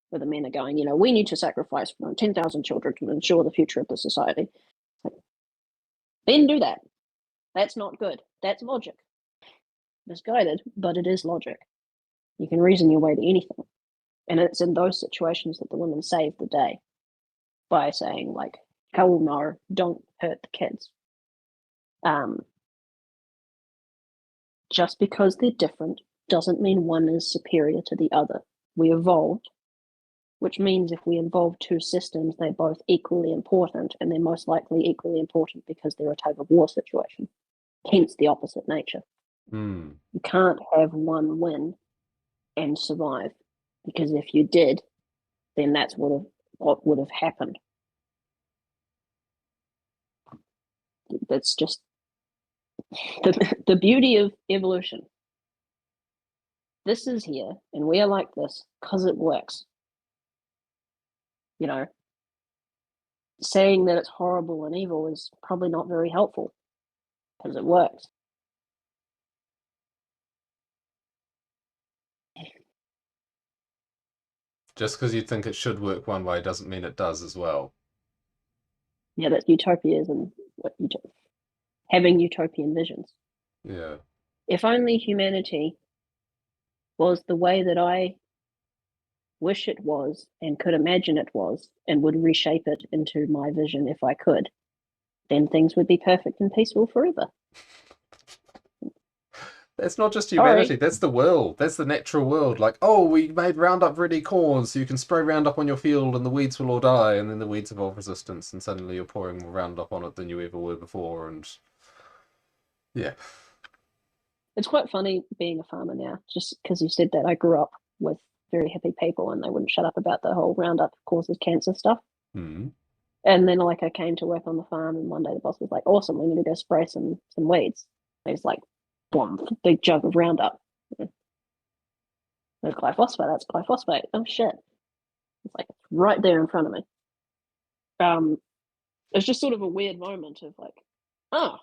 where the men are going, we need to sacrifice 10,000 children to ensure the future of the society. Then do that. That's not good. That's logic. Misguided, but it is logic. You can reason your way to anything. And it's in those situations that the women save the day by saying, like, oh no, don't hurt the kids. Just because they're different doesn't mean one is superior to the other. We evolved, which means if we involve two systems, they're both equally important, and they're most likely equally important because they're a tug of war situation. Hence the opposite nature. You can't have one win and survive, because if you did, then that's what would have happened. That's just the beauty of evolution. this is here and we are like this because it works. You know, saying that it's horrible and evil is probably not very helpful because it works. Just because you think it should work one way doesn't mean it does as well. Yeah, that's utopias and what having utopian visions. Yeah. If only humanity was the way that I wish it was and could imagine it was and would reshape it into my vision if I could, then things would be perfect and peaceful forever. That's not just humanity, Sorry. that's the world. That's the natural world. Like, oh, we made Roundup Ready corn, so you can spray Roundup on your field and the weeds will all die, and then the weeds evolve resistance, and suddenly you're pouring more Roundup on it than you ever were before, and yeah. It's quite funny being a farmer now, just because you said that. I grew up with very happy people and they wouldn't shut up about the whole Roundup causes cancer stuff. Hmm. And then like I came to work on the farm and one day the boss was like, awesome, we need to go spray some weeds. And he's like, boom, big jug of Roundup. There's glyphosate, that's glyphosate. Oh shit. It's like right there in front of me. It's just sort of a weird moment of like, oh,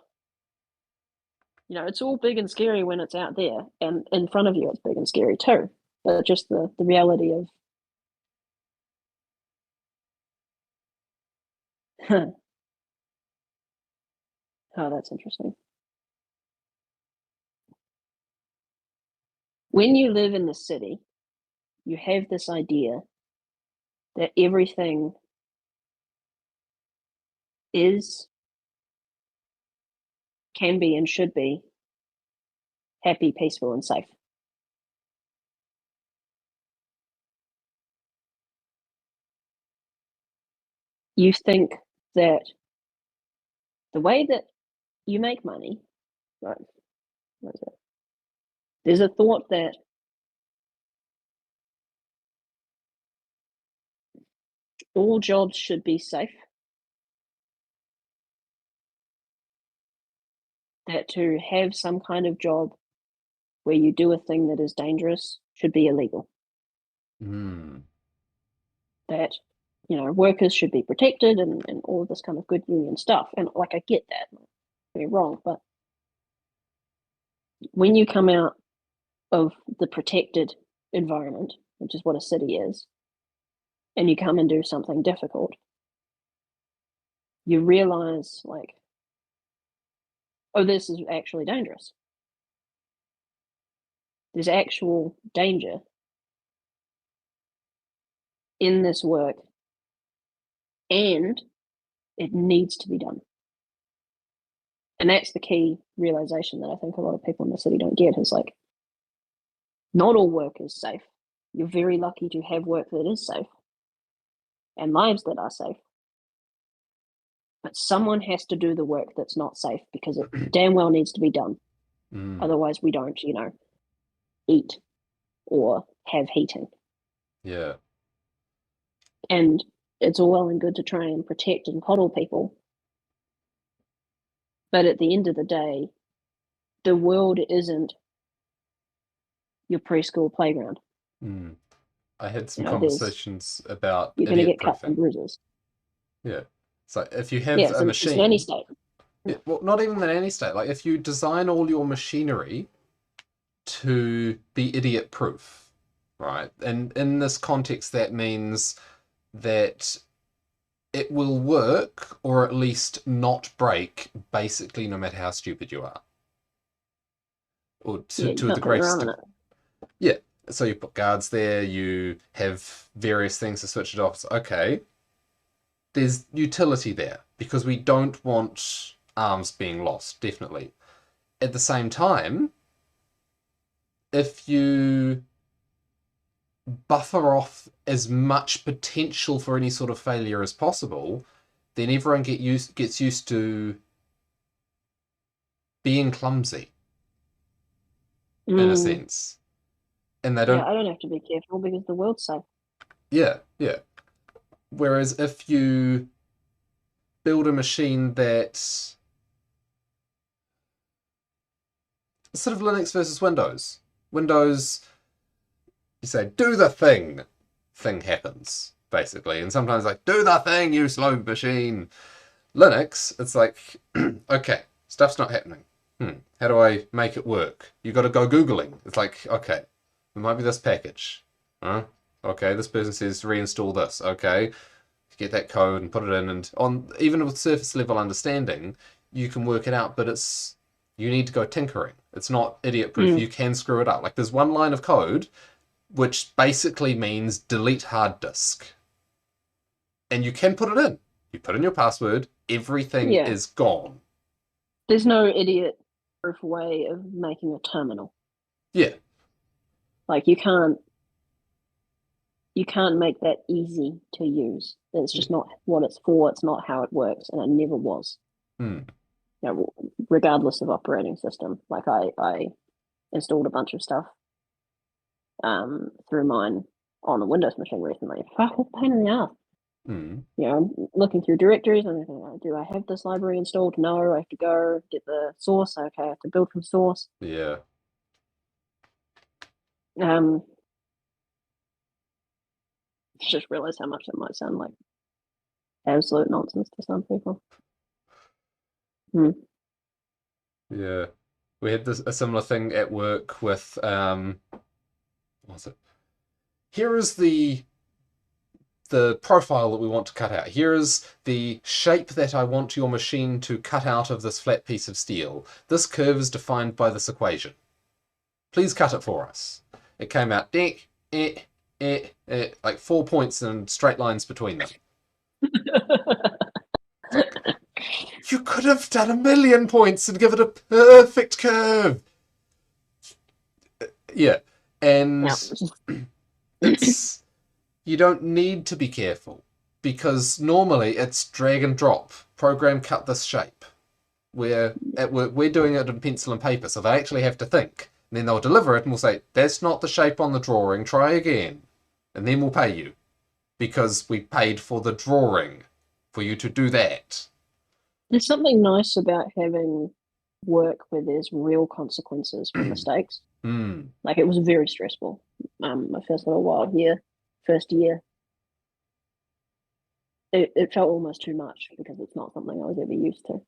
it's all big and scary when it's out there, and in front of you, it's big and scary too. But just the reality of, oh, that's interesting. When you live in the city, you have this idea that everything is, can be, and should be happy, peaceful, and safe. You think that the way that you make money, right? What is it? There's a thought that all jobs should be safe, that to have some kind of job where you do a thing that is dangerous should be illegal. Hmm. That, workers should be protected and all of this kind of good union stuff. And like, I get that. Don't get me wrong, but when you come out of the protected environment, which is what a city is, and you come and do something difficult, you realize, like, oh, this is actually dangerous. There's actual danger in this work, and it needs to be done. And that's the key realization that I think a lot of people in the city don't get is like, not all work is safe. You're very lucky to have work that is safe and lives that are safe. But someone has to do the work that's not safe because it damn well needs to be done. Mm. Otherwise, we don't, eat or have heating. Yeah. And it's all well and good to try and protect and coddle people. But at the end of the day, the world isn't your preschool playground. Mm. I had some There's conversations about you're going to idiot get cuts and proofing. bruises. Yeah. So if you have Yeah, a it's nanny machine, state. well, not even the nanny state, like if you design all your machinery to be idiot proof, right? And in this context, that means that it will work or at least not break basically no matter how stupid you are. Or Yeah, you to a can't the put your greatest arm in degree. it. Yeah. So you put guards there, you have various things to switch it off. Okay, there's utility there because we don't want arms being lost, definitely. At the same time, if you buffer off as much potential for any sort of failure as possible, then everyone gets used to being clumsy in a Mm, sense, and they yeah, don't. I don't have to be careful because the world's safe. Yeah, yeah. Whereas if you build a machine that sort of Linux versus Windows. Windows You say, do the thing happens, basically. And sometimes like, do the thing, you slow machine. Linux, it's like, okay, stuff's not happening. How do I make it work? You got to go Googling. It's like, okay, it might be this package. Huh? Okay, this person says reinstall this. Okay, get that code and put it in. And on even with surface level understanding, you can work it out, but you need to go tinkering. It's not idiot proof. Mm. You can screw it up. Like there's one line of code which basically means delete hard disk. And you can put it in. You put in your password, everything Yeah. is gone. There's no idiot proof way of making a terminal. Yeah. Like you can't make that easy to use. It's just not what it's for. It's not how it works, and it never was. Hmm. You know, regardless of operating system. Like I installed a bunch of stuff through mine on a Windows machine recently. Fuck, it's a pain in the ass. Hmm. You know, I'm looking through directories and thinking, do I have this library installed? No, I have to go get the source. Okay, I have to build from source. Yeah. Um, just realize how much that might sound like absolute nonsense to some people. Hmm. Yeah. We had a similar thing at work with what was it? Here is the profile that we want to cut out. Here is the shape that I want your machine to cut out of this flat piece of steel. This curve is defined by this equation. Please cut it for us. It came out like 4 points and straight lines between them. It's like, you could have done 1,000,000 points and give it a perfect curve. Yeah. And Yeah. it's you don't need to be careful because normally it's drag and drop. Program cut this shape. We're at work, we're doing it in pencil and paper, so they actually have to think. And then they'll deliver it and we'll say, that's not the shape on the drawing, try again. And then we'll pay you. Because we paid for the drawing for you to do that. There's something nice about having work where there's real consequences for mistakes. Hmm. Like it was very stressful. My first little while here, first year, it felt almost too much because it's not something I was ever used to.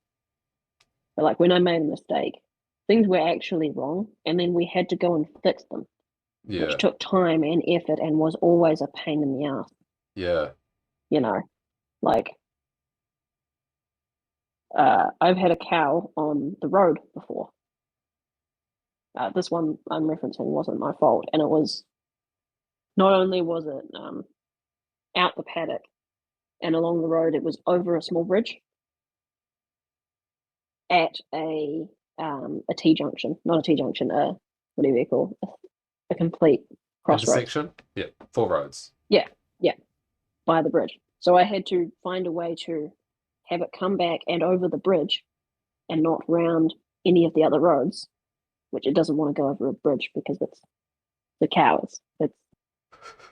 But like when I made a mistake, things were actually wrong, and then we had to go and fix them, which Yeah. took time and effort and was always a pain in the ass. Yeah. You know, like I've had a cow on the road before. This one I'm referencing wasn't my fault, and it was not only was it out the paddock and along the road, it was over a small bridge at a T junction, not a T junction, whatever you call a complete crossroads. Intersection? Yeah. 4 roads. Yeah, yeah, by the bridge. So I had to find a way to have it come back and over the bridge and not round any of the other roads, which it doesn't want to go over a bridge because it's the cows. It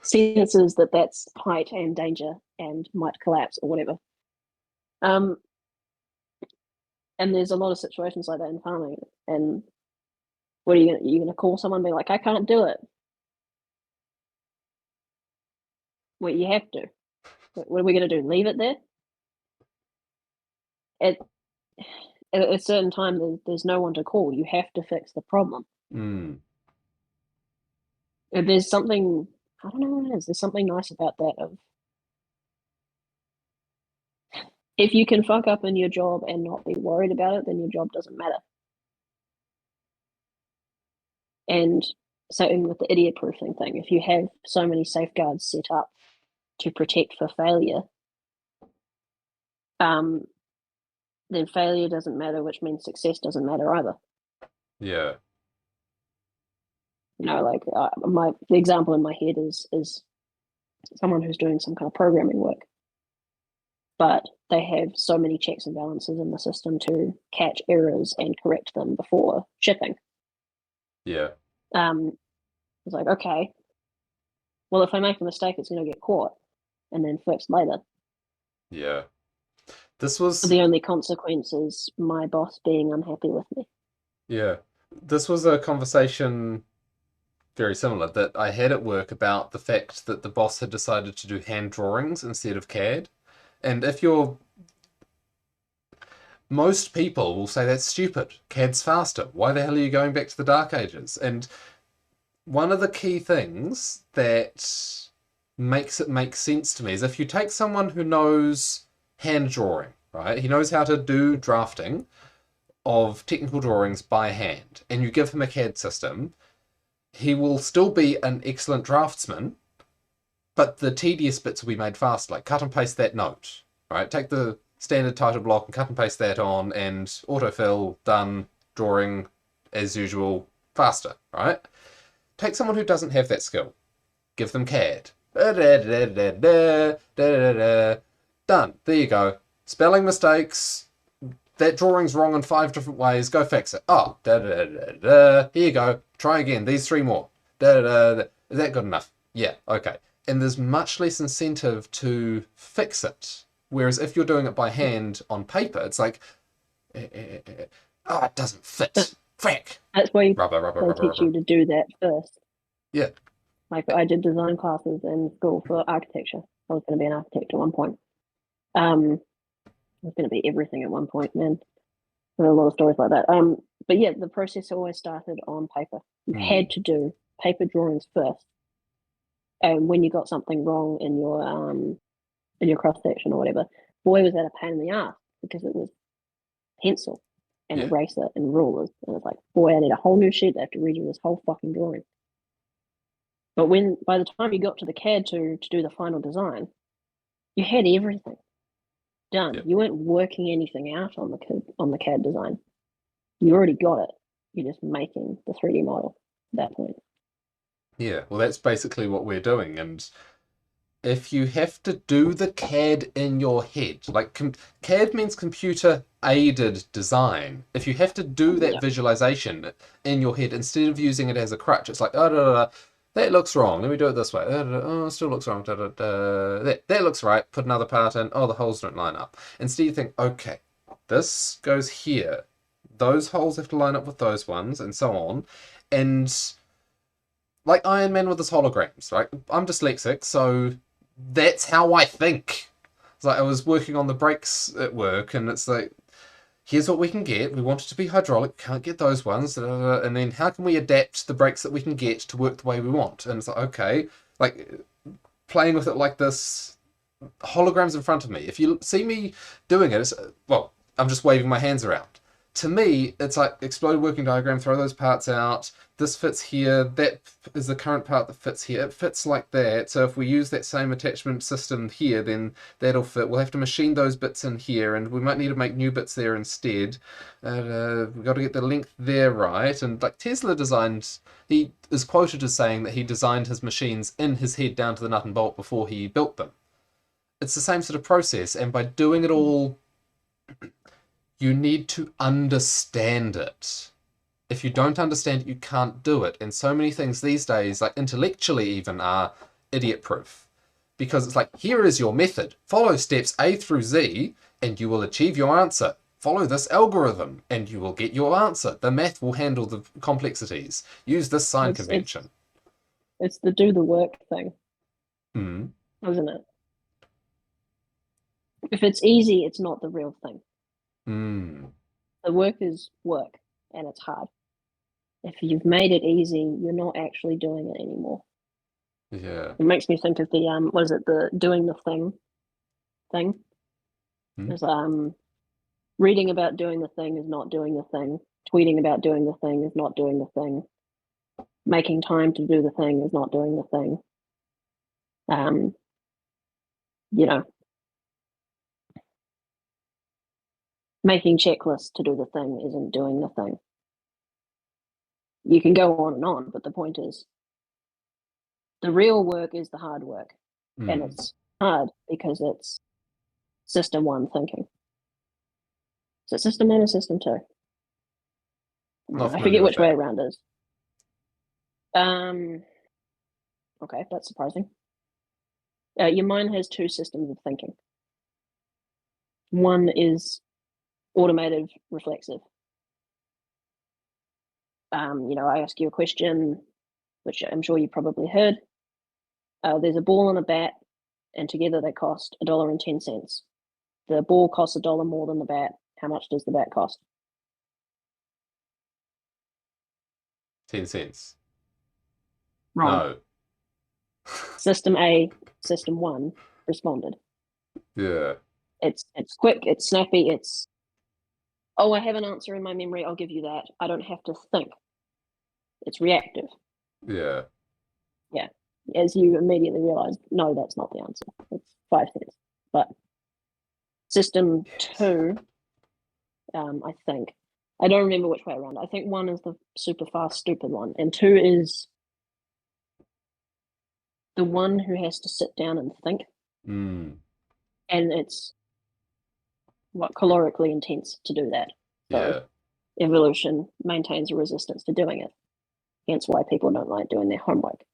senses that that's height and danger and might collapse or whatever. And there's a lot of situations like that in farming. And what are you gonna call someone and be like, I can't do it? Well, you have to. What are we gonna do? Leave it there? At a certain time, there's no one to call. You have to fix the problem. Hmm. There's something, I don't know what it is. There's something nice about that. Of if you can fuck up in your job and not be worried about it, then your job doesn't matter. And same with the idiot proofing thing. If you have so many safeguards set up to protect for failure, then failure doesn't matter, which means success doesn't matter either. Yeah. You know, like the example in my head is someone who's doing some kind of programming work, but they have so many checks and balances in the system to catch errors and correct them before shipping. Yeah. It's like, okay, well, if I make a mistake, it's going to get caught and then fixed later. Yeah. This was The only consequence is my boss being unhappy with me. yeah. This was a conversation very similar that I had at work about the fact that the boss had decided to do hand drawings instead of CAD. And if you're most people will say that's stupid. CAD's faster. Why the hell are you going back to the Dark Ages? And one of the key things that makes it make sense to me is if you take someone who knows hand drawing, right? He knows how to do drafting of technical drawings by hand, and you give him a CAD system, he will still be an excellent draftsman, but the tedious bits will be made fast, like cut and paste that note, right? Take the standard title block and cut and paste that on, and autofill, done, drawing as usual, faster, right? Take someone who doesn't have that skill, give them CAD. Done. There you go. Spelling mistakes. That drawing's wrong in 5 different ways. Go fix it. Oh, here you go. Try again. These 3 more. Is that good enough? Yeah, okay. And there's much less incentive to fix it. Whereas if you're doing it by hand on paper, it's like, oh, it doesn't fit. Frick. That's why Rubber, rubber, they rubber, teach rubber. you to do that first. Yeah. Like I did design classes in school for architecture. I was going to be an architect at one point. I was going to be everything at one point, man. There are a lot of stories like that. But yeah, the process always started on paper. You had to do paper drawings first, and when you got something wrong in your cross section or whatever, boy, was that a pain in the ass because it was pencil and Yeah. eraser and rulers, and it's like, boy, I need a whole new sheet. I have to redo this whole fucking drawing. But when by the time you got to the CAD to do the final design, you had everything done. Yeah. You weren't working anything out on the CAD design. You already got it. You're just making the 3D model at that point. Yeah. Well, that's basically what we're doing. And if you have to do the CAD in your head, like CAD means computer aided design. If you have to do that Yeah. visualization in your head instead of using it as a crutch, it's like, oh, da, da, da, that looks wrong. Let me do it this way. Da, da, da, oh, it still looks wrong. Da, da, da. That looks right. Put another part in. Oh, the holes don't line up. Instead, you think, okay, this goes here. Those holes have to line up with those ones, and so on. And like Iron Man with his holograms, right? I'm dyslexic, so that's how I think. It's like I was working on the brakes at work, and it's like, here's what we can get. We want it to be hydraulic. Can't get those ones. Da, da, da. And then how can we adapt the brakes that we can get to work the way we want? And it's like, okay, like playing with it like this, holograms in front of me. If you see me doing it, it's, well, I'm just waving my hands around. To me, it's like exploded working diagram, throw those parts out. This fits here. That is the current part that fits here. It fits like that. So if we use that same attachment system here, then that'll fit. We'll have to machine those bits in here, and we might need to make new bits there instead. We've got to get the length there right. And like Tesla designed, he is quoted as saying that he designed his machines in his head down to the nut and bolt before he built them. It's the same sort of process, and by doing it all, you need to understand it. If you don't understand it, you can't do it. And so many things these days, like intellectually even, are idiot proof. Because it's like, here is your method. Follow steps A through Z, and you will achieve your answer. Follow this algorithm, and you will get your answer. The math will handle the complexities. Use this sign convention. It's the do the work thing, Hmm. isn't it? If it's easy, it's not the real thing. Hmm. The work is work, and it's hard. If you've made it easy, you're not actually doing it anymore. Yeah. It makes me think of the what is it, the doing the thing. Hmm. There's reading about doing the thing is not doing the thing. Tweeting about doing the thing is not doing the thing. Making time to do the thing is not doing the thing. Um, you know, making checklists to do the thing isn't doing the thing. You can go on and on, but the point is, the real work is the hard work, and Hmm. it's hard because it's system one thinking. Is it system one or system two? Not I familiar forget with which way that. around it is. Okay, that's surprising. Your mind has two systems of thinking. One is automated reflexive. I ask you a question, which I'm sure you probably heard. There's a ball and a bat, and together they cost $1.10. The ball costs $1 more than the bat. How much does the bat cost? 10 cents. Wrong. No. System A, System 1 responded. Yeah. It's quick, it's snappy, it's, oh, I have an answer in my memory, I'll give you that. I don't have to think. It's reactive. Yeah. Yeah. As you immediately realize, no, that's not the answer. It's 5 cents. But System 2, I think, I don't remember which way around. I think 1 is the super fast, stupid one, and 2 is the one who has to sit down and think. Mm. And it's calorically intense to do that. So Yeah. evolution maintains a resistance to doing it. Hence why people don't like doing their homework.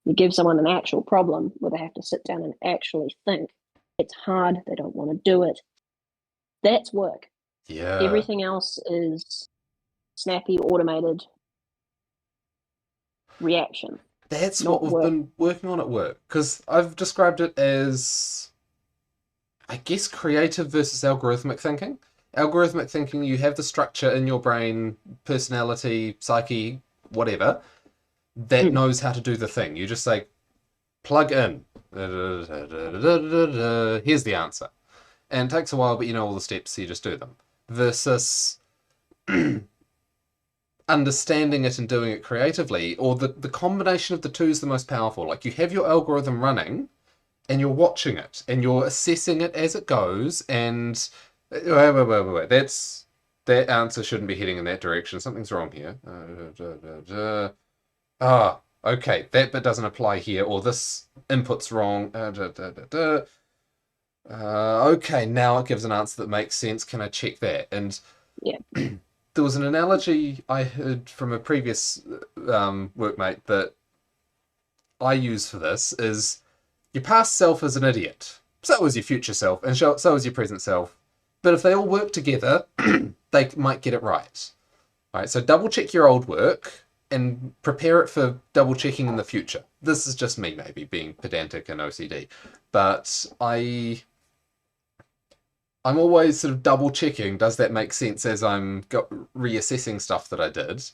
You give someone an actual problem where they have to sit down and actually think. It's hard. They don't want to do it. That's work. Yeah. Everything else is snappy, automated reaction. That's not what we've work. been working on at work. Because I've described it as, I guess, creative versus algorithmic thinking. Algorithmic thinking, you have the structure in your brain, personality, psyche, whatever, that knows how to do the thing. You just say, plug in. Here's the answer. And it takes a while, but you know all the steps, so you just do them. Versus understanding it and doing it creatively, or the combination of the two is the most powerful. Like, you have your algorithm running, and you're watching it, and you're assessing it as it goes, and wait. That answer shouldn't be heading in that direction. Something's wrong here. Okay, that bit doesn't apply here, or this input's wrong. Okay, now it gives an answer that makes sense. Can I check that? And Yeah. there was an analogy I heard from a previous workmate that I use for this is your past self is an idiot. So is your future self, and so is your present self. But if they all work together, they might get it right. Right, so double check your old work and prepare it for double checking in the future. This is just me, maybe being pedantic and OCD, but I'm always sort of double checking. Does that make sense as I'm reassessing stuff that I did?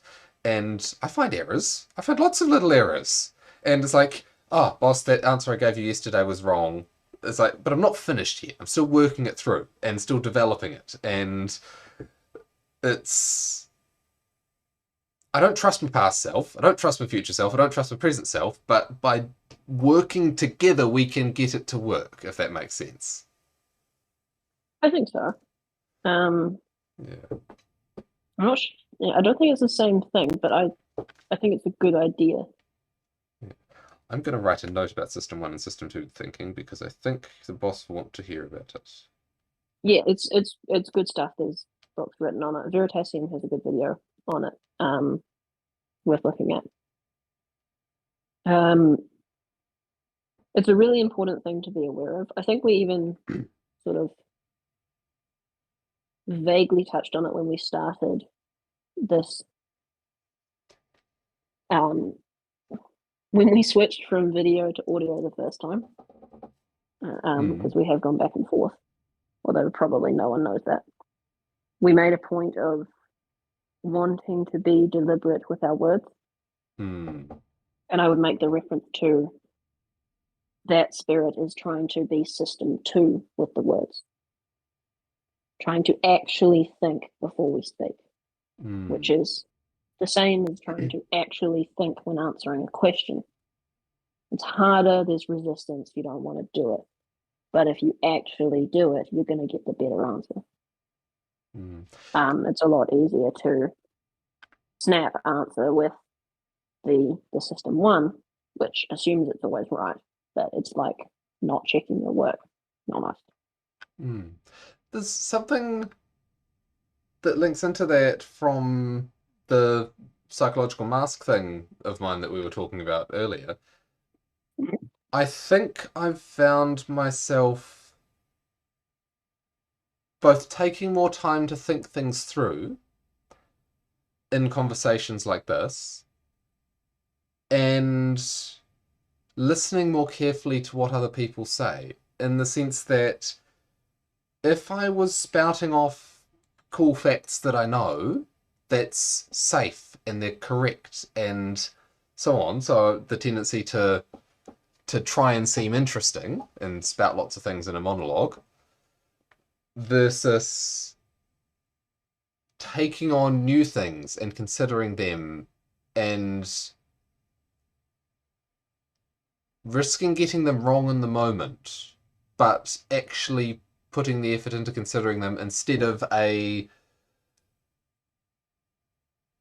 And I find errors. I find lots of little errors, and it's like, oh, boss, that answer I gave you yesterday was wrong. It's like, but I'm not finished yet. I'm still working it through and still developing it, and it's. I don't trust my past self. I don't trust my future self. I don't trust my present self. But by working together, we can get it to work, if that makes sense. I think so. Yeah. I'm not. Yeah, I don't think it's the same thing, but I think it's a good idea. Yeah. I'm going to write a note about System 1 and System 2 thinking because I think the boss will want to hear about it. Yeah, it's good stuff. There's books written on it. Veritasium has a good video on it. Worth looking at. It's a really important thing to be aware of. I think we even sort of vaguely touched on it when we started this. When we switched from video to audio the first time, because we have gone back and forth, although probably no one knows that. We made a point of wanting to be deliberate with our words. And I would make the reference to that spirit is trying to be System 2 with the words. Trying to actually think before we speak, which is the same as trying to actually think when answering a question. It's harder, there's resistance, you don't want to do it. But if you actually do it, you're going to get the better answer. It's a lot easier to snap answer with the System 1, which assumes it's always right, but it's like not checking your work, almost. There's something that links into that from the psychological mask thing of mine that we were talking about earlier. I think I've found myself both taking more time to think things through in conversations like this, and listening more carefully to what other people say, in the sense that if I was spouting off cool facts that I know, that's safe and they're correct and so on. So the tendency to try and seem interesting and spout lots of things in a monologue versus taking on new things and considering them and risking getting them wrong in the moment, but actually putting the effort into considering them instead of a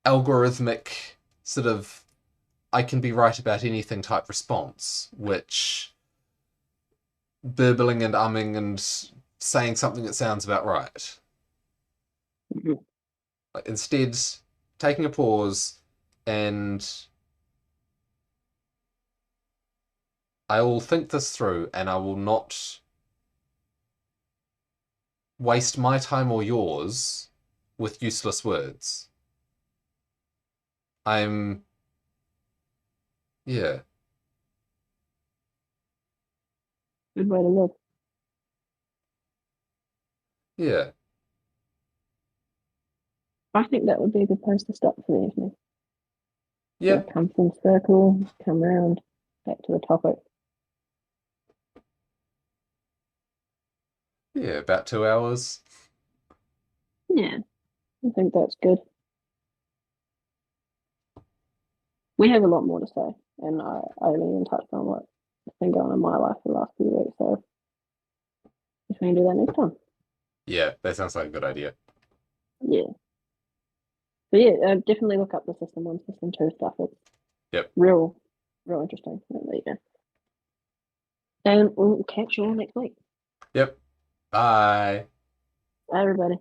algorithmic sort of I can be right about anything type response, which burbling and umming and saying something that sounds about right. Mhm. Instead, taking a pause and I will think this through and I will not waste my time or yours with useless words. I'm, yeah, Good way to live. yeah, I think that would be a good place to stop for the evening. yeah, Sort of come full circle, come round, back to the topic. yeah, about 2 hours. Yeah, I think that's good. We have a lot more to say, and I haven't even touched on what's been going on in my life for the last few weeks, so we can do that next time. Yeah, that sounds like a good idea. Yeah. But yeah, definitely look up the System 1, System 2 stuff. It's Yep, real, real interesting. There you go. And we'll catch you all next week. yep. Bye. Bye, everybody.